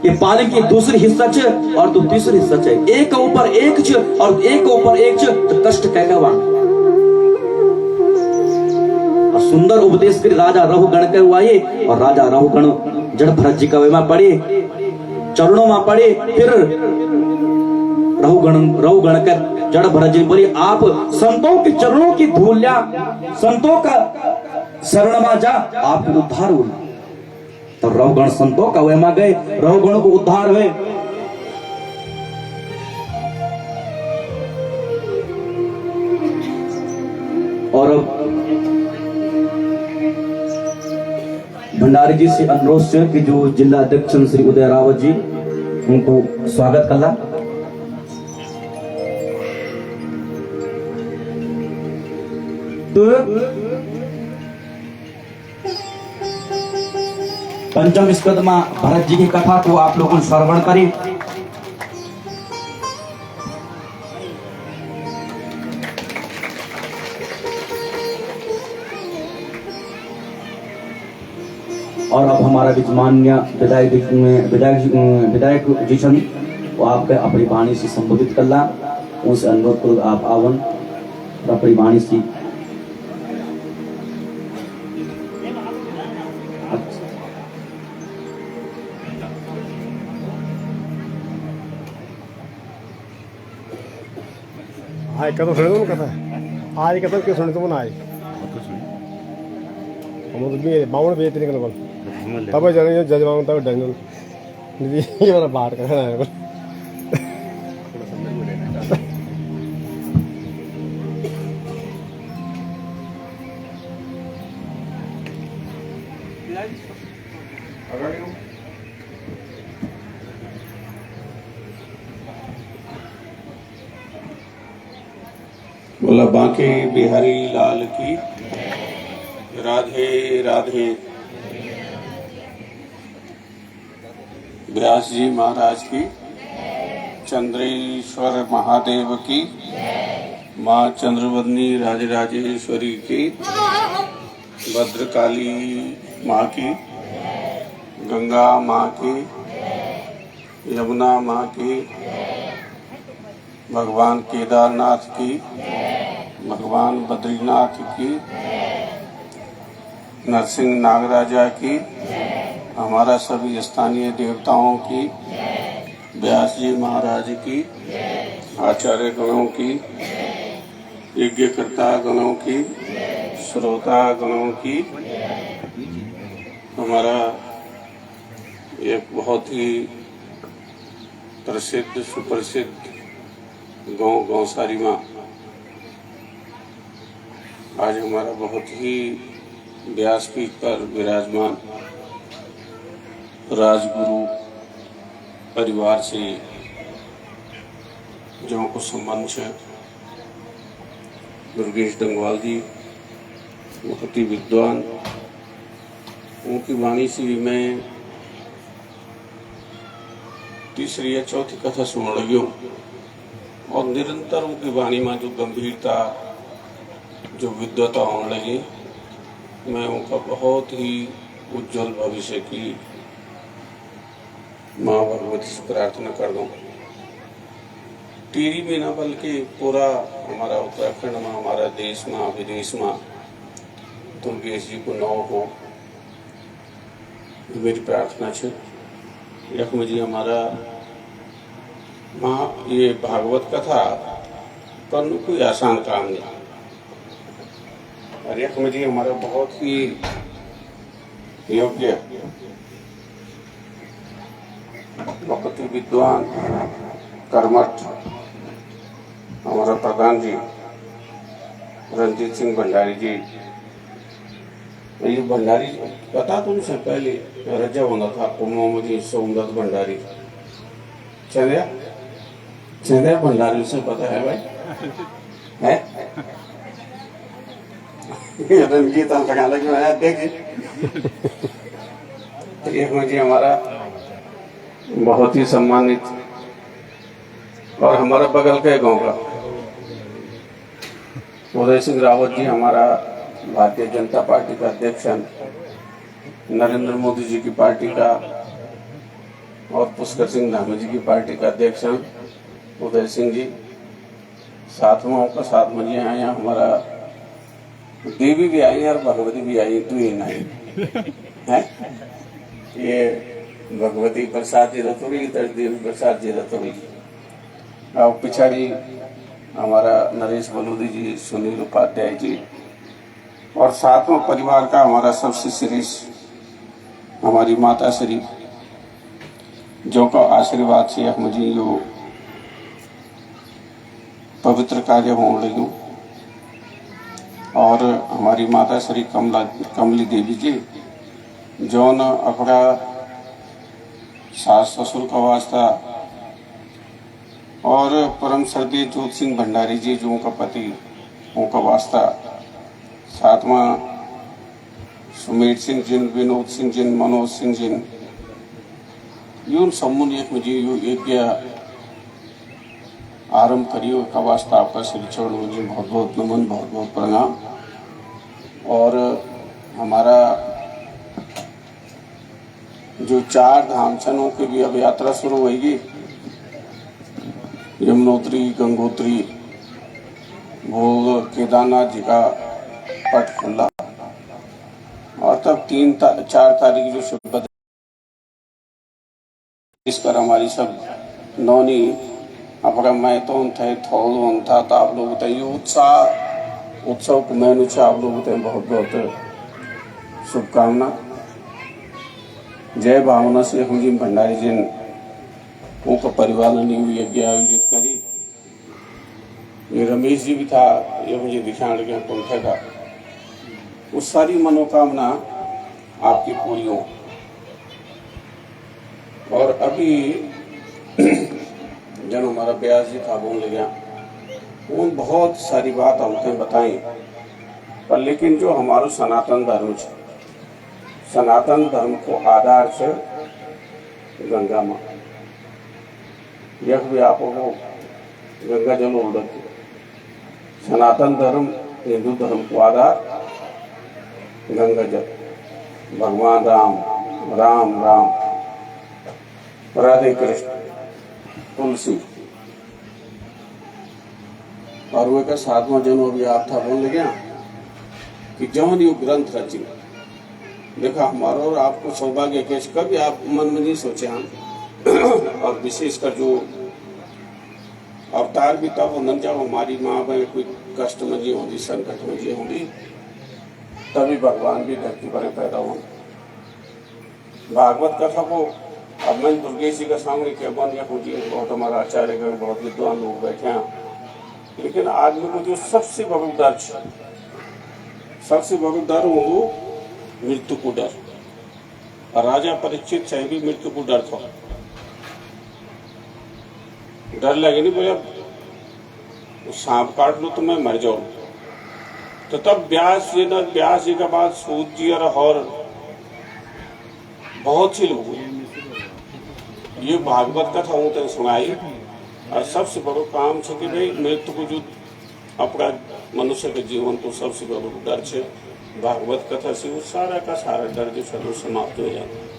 ये पालन की दूसरी हिस्सा छ और तो तीसरी हिस्सा छ, एक ऊपर एक छ और एक ऊपर एक छ, तो कष्ट क्या और सुंदर उपदेश कर राजा रहुगण के हुआ ये। और राजा रहुगण जड़ भरत जी का वे में पड़े, चरणों में पड़े, फिर रहुगण कर जड़ भरत जी बोली आप संतों के चरणों की धूल लिया, संतों का शरण में जा, आपको उद्धार हुआ। तो रहुगण संतों का वे में गए, रहुगण को उद्धार हुए। और भंडारी जी से अनुरोध से कि जो जिला अध्यक्ष श्री उदय रावत जी उनको स्वागत करला। तो पंचम स्कंद में भरत जी की कथा को आप लोगों ने श्रवण करी। और अब हमारा विद्यमान्य विधायक जी छन वो आपके अपनी वाणी से संबोधित करला, उनसे अनुरोध करो आप आवन अपनी वाणी से। हाय कदम सुने तुम कथा आज कदम क्यों सुने तुम आज हम तो भी बावड़ बेच निकल बोल तब जाने जजमान तब डंगल ये वाला बात कर रहा है। बोला बांके बिहारी लाल की राधे राधे। व्यास जी महाराज की, चंद्रेश्वर महादेव की, माँ चंद्रवदनी राजराजेश्वरी की, भद्रकाली माँ की, गंगा माँ की, यमुना माँ की, भगवान केदारनाथ की, भगवान बद्रीनाथ की, नरसिंह नागराजा की, हमारा सभी स्थानीय देवताओं की, व्यास जी महाराज की, आचार्य गणों की, यज्ञकर्ता गणों की, श्रोता गणों की, हमारा एक बहुत ही प्रसिद्ध सुप्रसिद्ध गौसारी माँ आज हमारा बहुत ही व्यासपीठ पर विराजमान राजगुरु परिवार से जो को संबंध है। दुर्गेश डंगवाल जी बहुत ही विद्वान, उनकी वाणी से मैं तीसरी या चौथी कथा सुन लगी हूँ और निरंतर उनकी वाणी में जो गंभीरता जो विद्वता होने लगी, मैं उनका बहुत ही उज्जवल भविष्य की माँ भगवती से प्रार्थना कर दूँ। टिहरी में न बल्कि पूरा हमारा उत्तराखंड में, हमारा देश में, विदेश में दुर्गेश जी को नौ हो, मेरी प्रार्थना है। यख में जी हमारा ये भागवत कथा करना कोई आसान काम नहीं। और यख में जी हमारा बहुत ही योग्य बहुत ही विद्वान कर्मठ हमारा प्रधान जी रंजीत सिंह भंडारी जी। ये भंडारी पता तुमसे पहले रजा होना था आपको, मोहम्मद सोमदत्त भंडारी चंद्या भंडारी से पता है भाई है? रंजीत देखिए एक मुझे हमारा बहुत ही सम्मानित और हमारा बगल के गांव का उदय सिंह रावत जी, हमारा भारतीय जनता पार्टी का अध्यक्ष, नरेंद्र मोदी जी की पार्टी का और पुष्कर सिंह धामी जी की पार्टी का अध्यक्ष उदय सिंह जी, साथ में जी आए हैं। हमारा देवी भी आई और भगवती भी आई, तू ही नहीं है। ये भगवती प्रसाद जी रतोड़ी, देवी प्रसाद जी रतोड़ी। और पिछाड़ी हमारा नरेश बलूदी जी, सुनील उपाध्याय जी, और सातवां परिवार का हमारा सबसे श्रेष्ठ हमारी माता श्री जो का आशीर्वाद से अब मुझे यो पवित्र कार्य होने लगे। और हमारी माता श्री कमली देवी जी जो न अपना सास ससुर का वास्ता, और परम श्रद्धेय जोत सिंह भंडारी जी जो उनका पति उनका वास्ता, सातवां सुमेर सिंह जिन, विनोद सिंह जिन, मनोज सिंह जिन, यूं समूह एक मुझे यू यज्ञ आरंभ करियो का वास्ता आपका श्री चरणों जी बहुत बहुत नमन, बहुत बहुत प्रणाम। और हमारा जो 4 धाम छनों की भी अब यात्रा शुरू होगी, यमुनोत्री, गंगोत्री, वो केदारनाथ जी का पट खुला, और तब 3-4 तारीख जो शुभ इस पर हमारी सब नौनी अपना मैथोन थे थोड़ों था, तो आप लोग बताइए उत्सव को मैंने आप लोग बताइए बहुत बहुत शुभकामना। जय भावना से हम जी भंडारी जी उनका परिवार ने यज्ञ आयोजित करी। ये रमेश जी भी था, ये मुझे दिखाने लगे पंखे का। वो सारी मनोकामना आपकी पूरी हो। और अभी जब हमारा ब्यास जी था बोलने गया, वो बहुत सारी बात हमने बताई, पर लेकिन जो हमारा सनातन धर्म है, सनातन धर्म को आधार से गंगा माँ, यह भी आपको गंगा जल उड़क, सनातन धर्म हिंदू धर्म को आधार गंगा जल, भगवान राम राम राम, राधे कृष्ण, तुलसी, और वे का 7वां जन्म भी आप था बोलने गया कि जौन यू ग्रंथ रची। देखा हमारा और आपको सौभाग्य के कभी आप मन में नहीं सोचे हम और विशेषकर जो अवतार भी तब न जब हमारी माँ बहन कोई कष्ट में जी होगी, संकट में जी होगी, तभी भगवान भी धरती पर पैदा हो। भागवत कथा को अब मैं दुर्गेश जी का सामने क्या बन या पूछिए, बहुत हमारा आचार्य गण, बहुत विद्वान लोग बैठे हैं, लेकिन आदमी को जो सबसे बड़ा डर, सबसे बड़ा डर वो मृत्यु को डर। और राजा परीक्षित से भी मृत्यु को डर था, डर लगे नहीं भैया सांप काट लो तो मैं मर जाऊं। तो तब व्यास जी के बाद सूत जी और बहुत सी लोग ये भागवत कथा उनको सुनाई। और सबसे बड़ो काम है कि भाई मृत्यु को जो अपना मनुष्य के जीवन को सबसे बड़ो डर है, भागवत कथा से वो सारा का सारा डर जो है समाप्त हो जाता।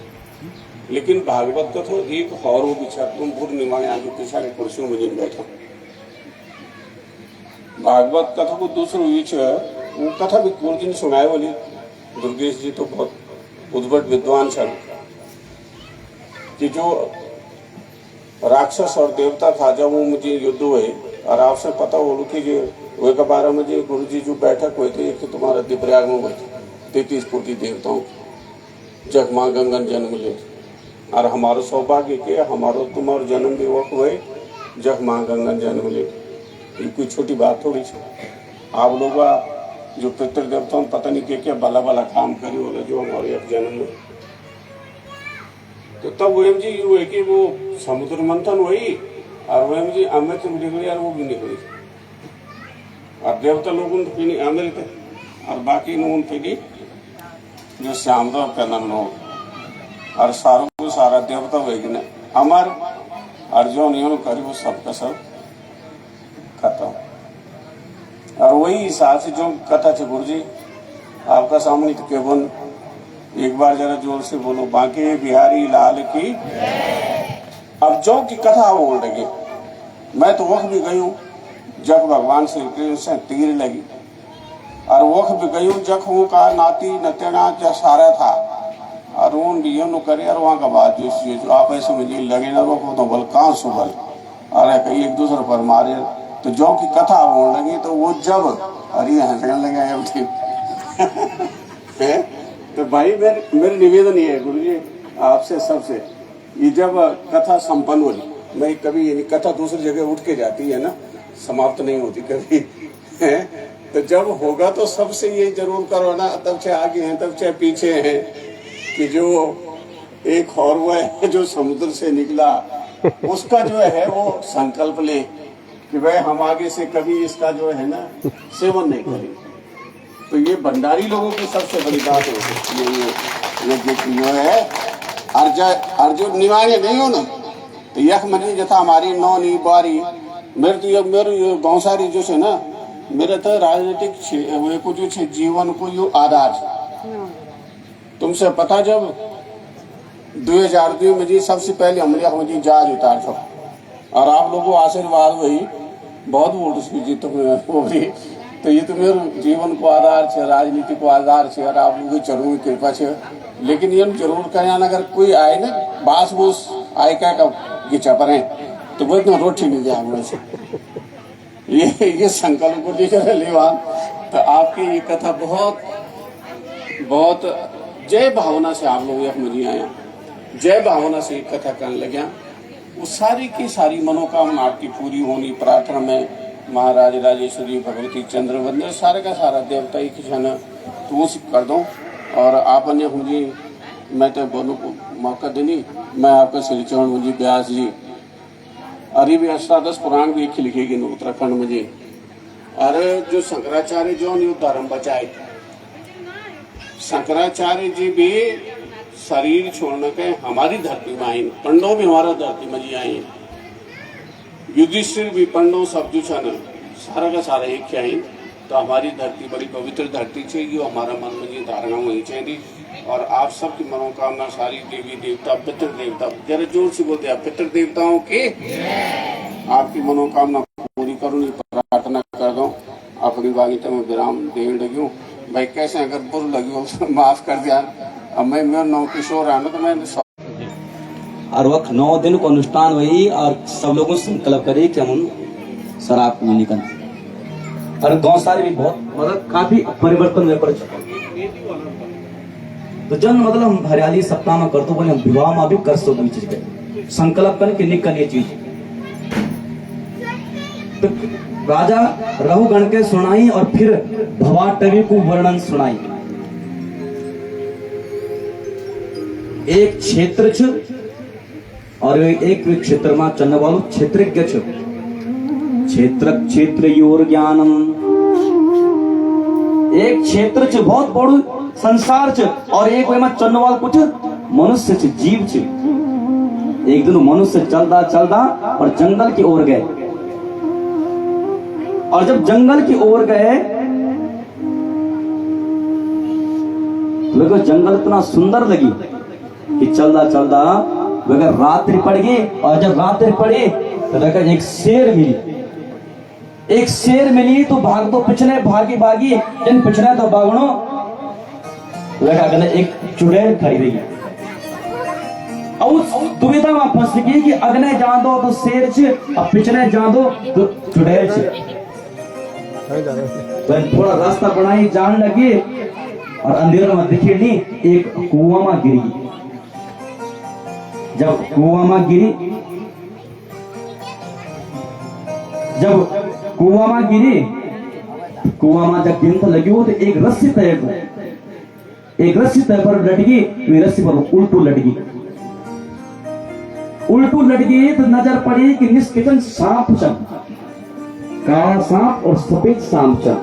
लेकिन भागवत कथा एक और वो बिछा तुम पूर्णिमा आगे पिछाड़े कुर्सियों में जिन बैठा, भागवत कथा को दूसरों वो कथा भी पूर्व दिन सुनाए वाली दुर्गेश जी तो बहुत उद्भट विद्वान छन कि जो राक्षस और देवता था जब वो मुझे युद्ध हुए और आपसे पता हो कि जो वे के बारे में गुरु जी जो बैठक हुए थे कि तुम्हारा दिप्रयाग में हुए 33 कोटि देवताओं जग माँ गंगन जन्म ले और हमारो सौभाग्य के हमारो तुम्हारो जन्म भी वक्त हुए जग माँ गंगन जन्म ले। ये कोई छोटी बात थोड़ी सी। आप लोग जो पितृदेवताओं पता नहीं क्या भला भला काम करे बोला जो हमारे अब जन्म में। तो तब वह जी यू है कि वो समुद्र मंथन हुई और वह जी अमृत निकली और वो भी निकली और देवता लोगों तो पीनी अमृत और बाकी नून पीनी जो श्यामदेव का नाम हो और सारों को सारा देवता हुए अमर और जो नहीं करी वो सबका सब खत्म। और वही हिसाब से जो कथा थी गुरु जी आपका सामने तो केवल एक बार जरा जोर से बोलो बांके बिहारी लाल की। अब जो की कथा बोल लगी मैं तो वक्त भी गई हूँ जब भगवान श्री कृष्ण से तीर लगी और वक्त भी गई हूँ जखों का नाती नतेना सारा था और उन भी नो करे और वहाँ का बात जो आप ऐसे मुझे लगे ना वो तो बल कहाँ सुबल अरे कहीं एक दूसरे पर मारे तो जो की कथा बोल लगी तो वो जब अरे हंसने लगे है तो भाई मेरे निवेदन ये है गुरु जी आपसे सबसे ये जब कथा संपन्न होगी मैं कभी कथा दूसरी जगह उठ के जाती है ना समाप्त नहीं होती कभी है तो जब होगा तो सबसे ये जरूर करवाना तब चाहे आगे हैं तब चाहे पीछे हैं कि जो एक और वो है जो समुद्र से निकला उसका जो है वो संकल्प ले कि भाई हम आगे से कभी इसका जो है ना सेवन नहीं करेंगे। तो ये भंडारी लोगों की सबसे बड़ी बात हो सकती है ये जो है और जो निवार्य नहीं हो ना तो यख मनी जथा हमारी नौ नी बारी मेरे गौसारी जो है ना मेरे तो राजनीतिक को जो है जीवन को यो आधार तुमसे पता जब 2002 में जी सबसे पहले हमने मुझे जहाज उतार था और आप लोगों को आशीर्वाद हुई बहुत वोट उसकी जीत हो गई तो ये तो मेरे जीवन को आधार है राजनीति को आधार है और आप लोगों की जरूर कृपा है लेकिन ये जरूर करें अगर कोई आए ना बास बूस आए क्या का गिचा पर तो वो इतना रोटी नहीं दिया हम से ये संकल्प को लेकर लेवान तो आपकी ये कथा बहुत बहुत जय भावना से आप लोग यह मुझे आया जय भावना से एक कथा करने लगे वो सारी की सारी मनोकामना आपकी पूरी होनी प्रार्थना में महाराज राजेश्वरी भगवती चंद्रवंदन सारे का सारा देवता ही किसान तो कर दो और आपने मुझे मैं तो बोलूँ को मौका देनी मैं आपका श्री चरण मुझे व्यास जी अरे भी अष्टादश पुराण भी एक लिखेगी उत्तराखंड मुझे अरे जो शंकराचार्य जो नहीं धर्म बचाए शंकराचार्य जी भी शरीर छोड़ने के हमारी धरती में आई पंडों भी हमारा धरती में जी आई युधिष्ठिर भी पंडों सब जो छन सारा का सारा एक आई तो हमारी धरती बड़ी पवित्र धरती चाहिए हमारा मन में ये धारणा होनी चाहिए और आप सबकी मनोकामना सारी देवी देवता पितृ देवता जरा जोर से बोलते हैं पितृ देवताओं के आपकी मनोकामना पूरी करूँ प्रार्थना कर दो अपनी बागीता में विराम देने लगी हूँ भाई कैसे अगर बुर लगी हो तो माफ कर दिया अब मैं मेरा नौ किशोर है ना तो मैं और वक्त 9 दिन को अनुष्ठान हुई और सब लोगों से संकल्प करे कि हम शराब पी नहीं करते और गाँव सारे भी बहुत मतलब काफी परिवर्तन में पड़ चुका तो जन मतलब हम हरियाली सप्ताह में करते बोले हम विवाह में भी कर सको चीज के संकल्प करने की निकल ये चीज तो राजा रहुगण के सुनाई और फिर भवाटवी को वर्णन सुनाई एक क्षेत्र छ और एक क्षेत्र में चलने वालों क्षेत्रज्ञ छ क्षेत्र योर ज्ञानम एक क्षेत्र छ बहुत बड़ो संसार छ और एक वे में चलने वाल कुछ मनुष्य छ जीव छ एक दिन मनुष्य चलता चलता और जंगल की ओर गए और जब जंगल की ओर गए तो जंगल इतना सुंदर लगी कि चलता चलता वह रात्रि पड़ गई और जब रात्रि पड़ी तो एक शेर मिली तो भाग तो पिछले भागी भागी जिन पिछले तो भागणो वह अगले एक चुड़ैल खड़ी रही। अब उस दुविधा में फंस गई कि अगने जान दो तो शेर छे, अब पिछले जान दो तो चुड़ैल छे। वह थोड़ा रास्ता बनाई जान लगी और अंधेरे में दिखी नहीं, एक कुआं में गिरी। जब कुआं में गिरी, कुआं में जब गिनत लगी हो तो एक रस्सी तय पर लटकी, रस्सी पर उल्टू लटकी तो नजर पड़ी कि निष्किचन सांप चल, काला सांप और सफेद सांप चल।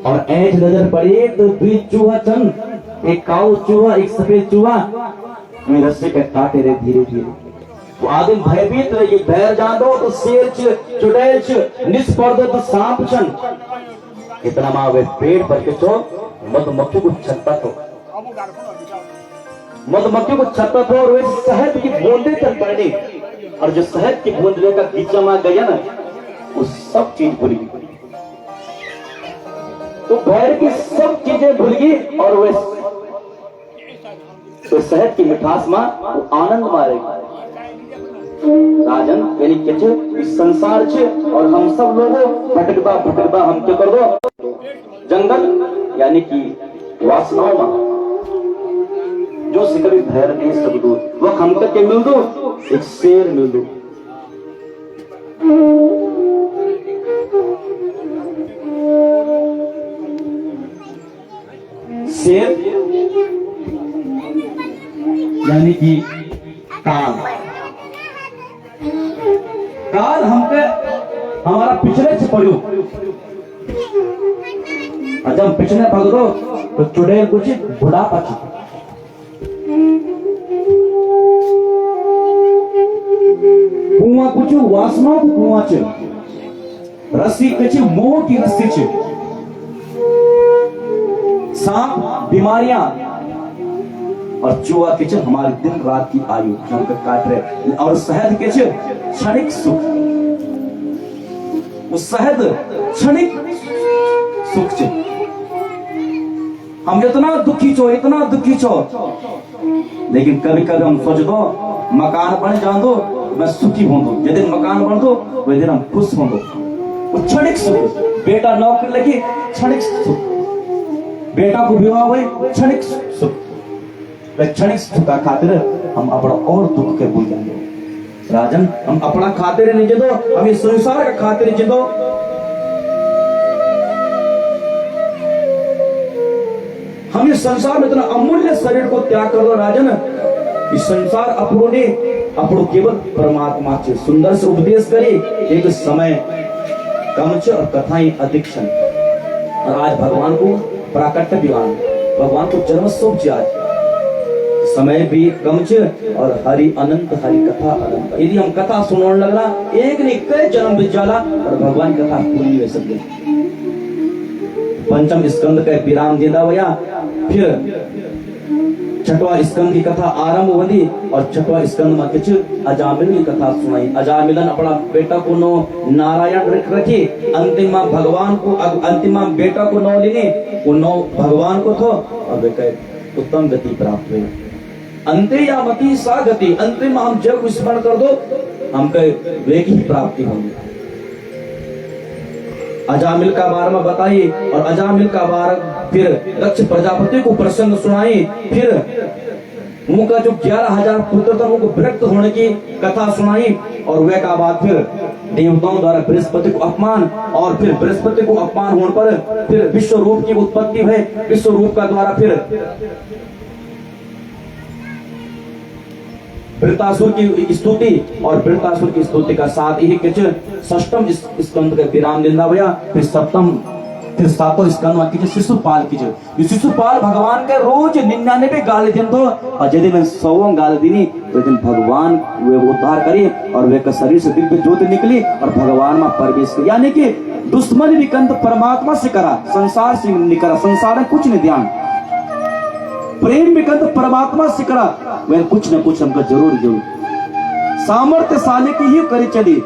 और ऐज नजर पड़ी तो बीच चूहा चल, एक काऊ चूहा एक सफेद चूहा रस्सी के काटे रहे धीरे धीरे। तो आदमी भयभीत रहे, भैर जान दो तो शेर चुड़ैल निष्पर दो तो सांप चल। इतना मावे पेड़ पर के चो मधुमक्खी को छत्ता तो और वे शहद की बूंदे चल पड़ी, और जो शहद की बूंद लेकर कीचड़ में गया ना, वो सब चीज भूल गई। तो भैर की सब चीजें भूल गई और वे तो शहद की मिठास में वो आनंद मारेगी। राजन यानी के इस संसार छे और हम सब लोगों भटकबा हम क्या कर दो जंगल यानी कि वासनाओं में जो सिकरी भैर नहीं सब दो वो हम तक के मिल दो, एक शेर मिल दो। शेर यानी कि काल हमके हमारा पिछले से पड़ो, और जब पिछले भगो तो चुड़ैल कुछ बुढ़ापा छे। कुआं कुछ वासनाओं को कुआं छे, रस्सी कछ मोह की रस्सी छे, सांप बीमारियां और चूहा किच हमारे दिन रात की आयु हमको काट रहे। और शहद किच क्षणिक सुख, वो शहद क्षणिक सुख छे। हम इतना दुखी छो, लेकिन कभी कभी हम सोच दो मकान बन जान दो मैं सुखी हो दो, जिस दिन मकान बन दो वही दिन हम खुश हो दो। वो क्षणिक सुख, बेटा नौकरी लगी क्षणिक सुख, बेटा को विवाह हुए क्षणिक सुख, क्षणिक सुख का खातिर हम अपना और दुख के भूल जाएंगे। राजन हम अपना खातिर नहीं जिदो, हम इस संसार का खातिर जिदो। हम इस संसार में इतना अमूल्य शरीर को त्याग कर दो। राजन इस संसार अपनो केवल परमात्मा से सुंदर से उपदेश करे, एक समय कम छ और कथाएं अधिक छन। और आज भगवान को प्राकट्य दीवान, भगवान को जन्मोत्सव छ, आज समय भी कम छ और हरि अनंत, हरि कथा अनंत। यदि हम कथा सुनने लगला एक नहीं कई जन्म बीत जाला और भगवान कथा पूरी हो सकती। पंचम स्कंद का विराम देदा हुआ, फिर छठवां स्कंद की कथा आरंभ हुई और छठवां स्कंद में कुछ अजामिल की कथा सुनाई। अजामिलन अपना बेटा को नो नारायण रखी, अंतिम भगवान को, अंतिम बेटा को नौ लेने, वो नौ भगवान को थो और वे कहे उत्तम गति प्राप्त हुई। अंते या मति सा गति, अंतिम हम जब स्मरण कर दो हम कहे वे की प्राप्ति होगी। अजामिल का बार में बताई और अजामिल का बार फिर दक्ष प्रजापति को प्रसंग सुनाई। फिर उनका जो 11,000 पुत्र था उनको विरक्त होने की कथा सुनाई और वह का बाद फिर देवताओं द्वारा बृहस्पति को अपमान, और फिर बृहस्पति को अपमान होने पर फिर विश्व रूप की उत्पत्ति हुई। विश्व रूप का द्वारा फिर वृत्तासुर की स्तुति, और वृत्तासुर की स्तुति का साथ ही कुछ षष्टम स्कंद का विराम देना हुआ। फिर सप्तम, फिर सातों स्कंद में शिशुपाल की शिशुपाल भगवान के रोज 99 गाली दिन तो, और यदि मैं 100 गाली दीनी तो दिन भगवान वे उद्धार करे और वे का शरीर से दिव्य ज्योति निकली और भगवान में प्रवेश करे। यानी कि दुश्मन भी कंत परमात्मा से करा, संसार से नहीं करा, संसार में कुछ नहीं ध्यान, प्रेम भी कंत परमात्मा से करा, वह कुछ न कुछ हमको जरूर सामर्थ्यशाली की ही करी चली।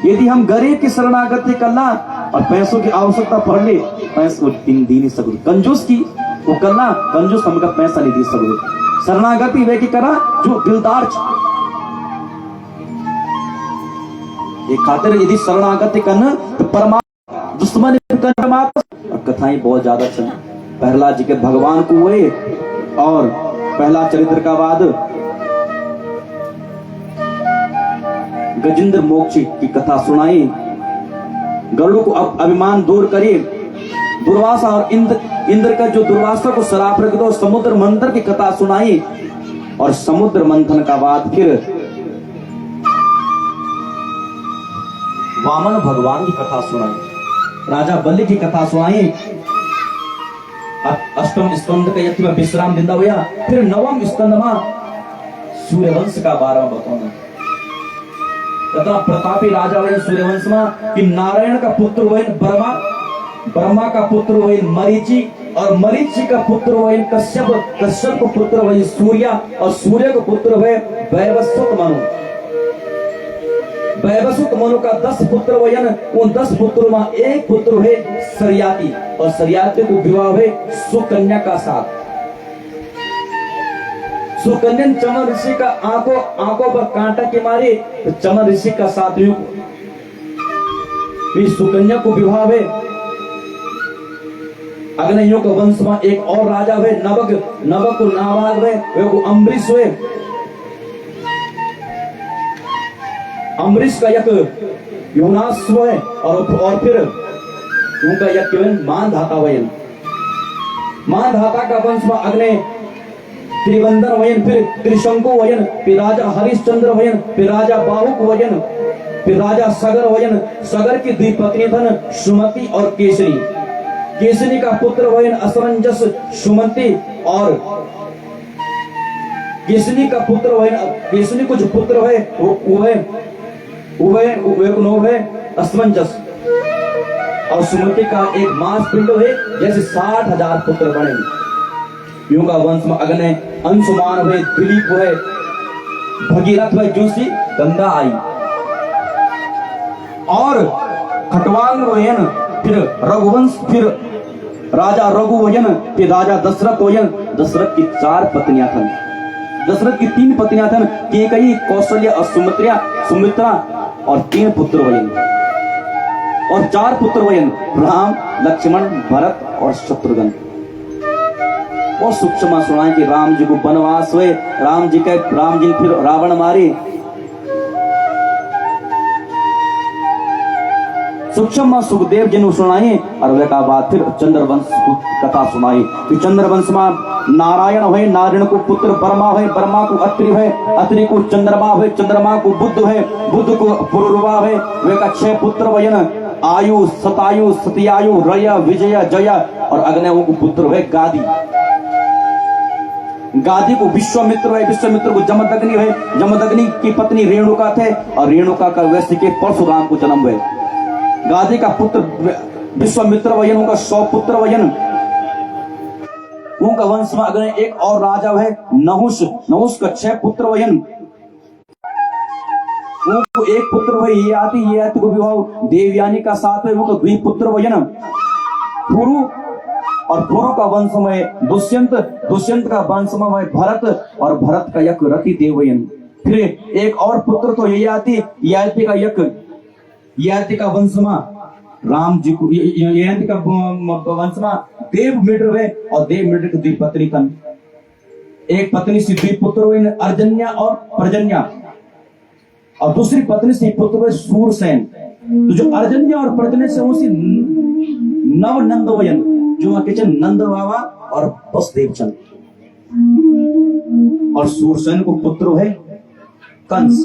यदि हम गरीब की शरणागति करना और पैसों की आवश्यकता पड़ने पैसों दी नहीं सकते। कंजूस की वो करना, कंजूस हमका पैसा नहीं दे सकते। शरणागति वे की करा जो दिलदार ये खातिर यदि शरणागति करना तो परमात्मा दुश्मन परमात्मा। कथाएं बहुत ज्यादा चली। प्रहलाद जी के भगवान को हुए और पहला चरित्र का बाद गजेंद्र मोक्ष की कथा सुनाई। गरुड़ को अब अभिमान दूर करिए। दुर्वासा और इंद्र का जो दुर्वासा को श्राप रख दो, समुद्र मंथन की कथा सुनाई और समुद्र मंथन का बाद फिर वामन भगवान की कथा सुनाई, राजा बलि की कथा सुनाई। अष्टम स्कंद का यति में विश्राम दिंदा हुआ। फिर नवम स्कंद में सूर्यवंश का 12वां बताना। तथा प्रतापी राजा हुए सूर्यवंश में कि नारायण का पुत्र हुए ब्रह्मा, ब्रह्मा का पुत्र हुए मरीचि और मरीचि का पुत्र हुए कश्यप, कश्यप का पुत्र हुए सूर्य और सूर्य का पुत्र हुए वैवस्वत मनु। वैवस्वत मनु का 10 पुत्र हुए। उन 10 पुत्रों में एक पुत्र हुए सरियाती और सरियाती को विवाह हुए सुकन्या का साथ। सुकन्या चमन ऋषि का आंखों पर कांटा के मारे तो चमन ऋषि का साथ सुकन्या को विवाह हुए। अग्नियों के वंश में एक और राजा हुए नवक, नवक को नाबाग हुए, वे को अम्बरीश हुए। अम्बरीश का यक योनास हुए और फिर उनका यक मानधाता हुए। मानधाता का वंश में अग्नि त्रिवंदन वयन, फिर त्रिशंकु वयन, फिर राजा हरिश्चंद्र वयन, फिर राजा बाहुक वयन, फिर राजा सगर वयन। सगर की 2 पत्नी थन सुमति और केसरी। केसरी का पुत्र वयन असमंजस सुमति और केसरी का पुत्र वयन, केसरी को जो पुत्र है वो है असमंजस और सुमति का एक मास पिंड है जैसे 60,000 पुत्र बने। यूं का वंश में अग्नि अंशुमान हुए, दिलीप हुए, भगीरथ हुए, जोशी गंगा आई और खटवांग वयन, फिर रघुवंश, फिर राजा रघु वयन, फिर राजा दशरथ वयन। दशरथ की 4 पत्नियां थन। दशरथ की 3 पत्नियां थन, केकई, कौशल्य और सुमित्रा और 3 पुत्र वयन और 4 पुत्र वयन राम, लक्ष्मण, भरत और शत्रुघ्न। और सूक्ष्म सुनाए कि राम जी को वनवास हुए, राम जी ने फिर रावण मारे। सूक्ष्म सुखदेव जी ने सुनाई और वे का बाद फिर चंद्रवंश की कथा सुनाई। कि चंद्रवंश में नारायण हुए, नारायण को पुत्र ब्रह्मा हुए, ब्रह्मा को अत्रि हुए, अत्रि को चंद्रमा हुए, चंद्रमा को बुद्ध हुए, बुद्ध को पुरुरवा हुए। वे का 6 पुत्र वयन आयु, सतायु, सत्यायु, रय, विजय, जय और अग्नि को पुत्र हुए गादी। गादी को विश्वामित्र हुए, विश्वामित्र को जमदग्नि हुए, जमदग्नि की पत्नी रेणुका थे और रेणुका का वैश्य के परशुराम को जन्म हुए। गादी का पुत्र विश्वामित्र वयन, उनका 100 पुत्र वयन। उनका वंश में अग्नि एक और राजा है नहुष, नहुष का 6 पुत्र वयन। उनको एक पुत्र हुए ये आती को विवाह देवयानी का साथ है, उनको 2 पुत्र वयन। पुरु और पुरु का वंश में दुष्यंत, दुष्यंत का वंश में भरत और भरत का यक रति देवयन। फिर एक और पुत्र तो ययाति का यक, ययाति का वंश में राम जी को, ययाति का वंश में देव मित्र हुए और देव मित्र की 2 पत्नी थन। एक पत्नी से 2 पुत्र हुए अर्जन्या और प्रजन्या और दूसरी पत्नी से पुत्र हुए सूरसेन। तो जो अर्जन्या और प्रजन्या से उसी नव नंद वयन, जो किचन नंद बाबा और वसुदेव चंद और सूरसेन को पुत्र है कंस।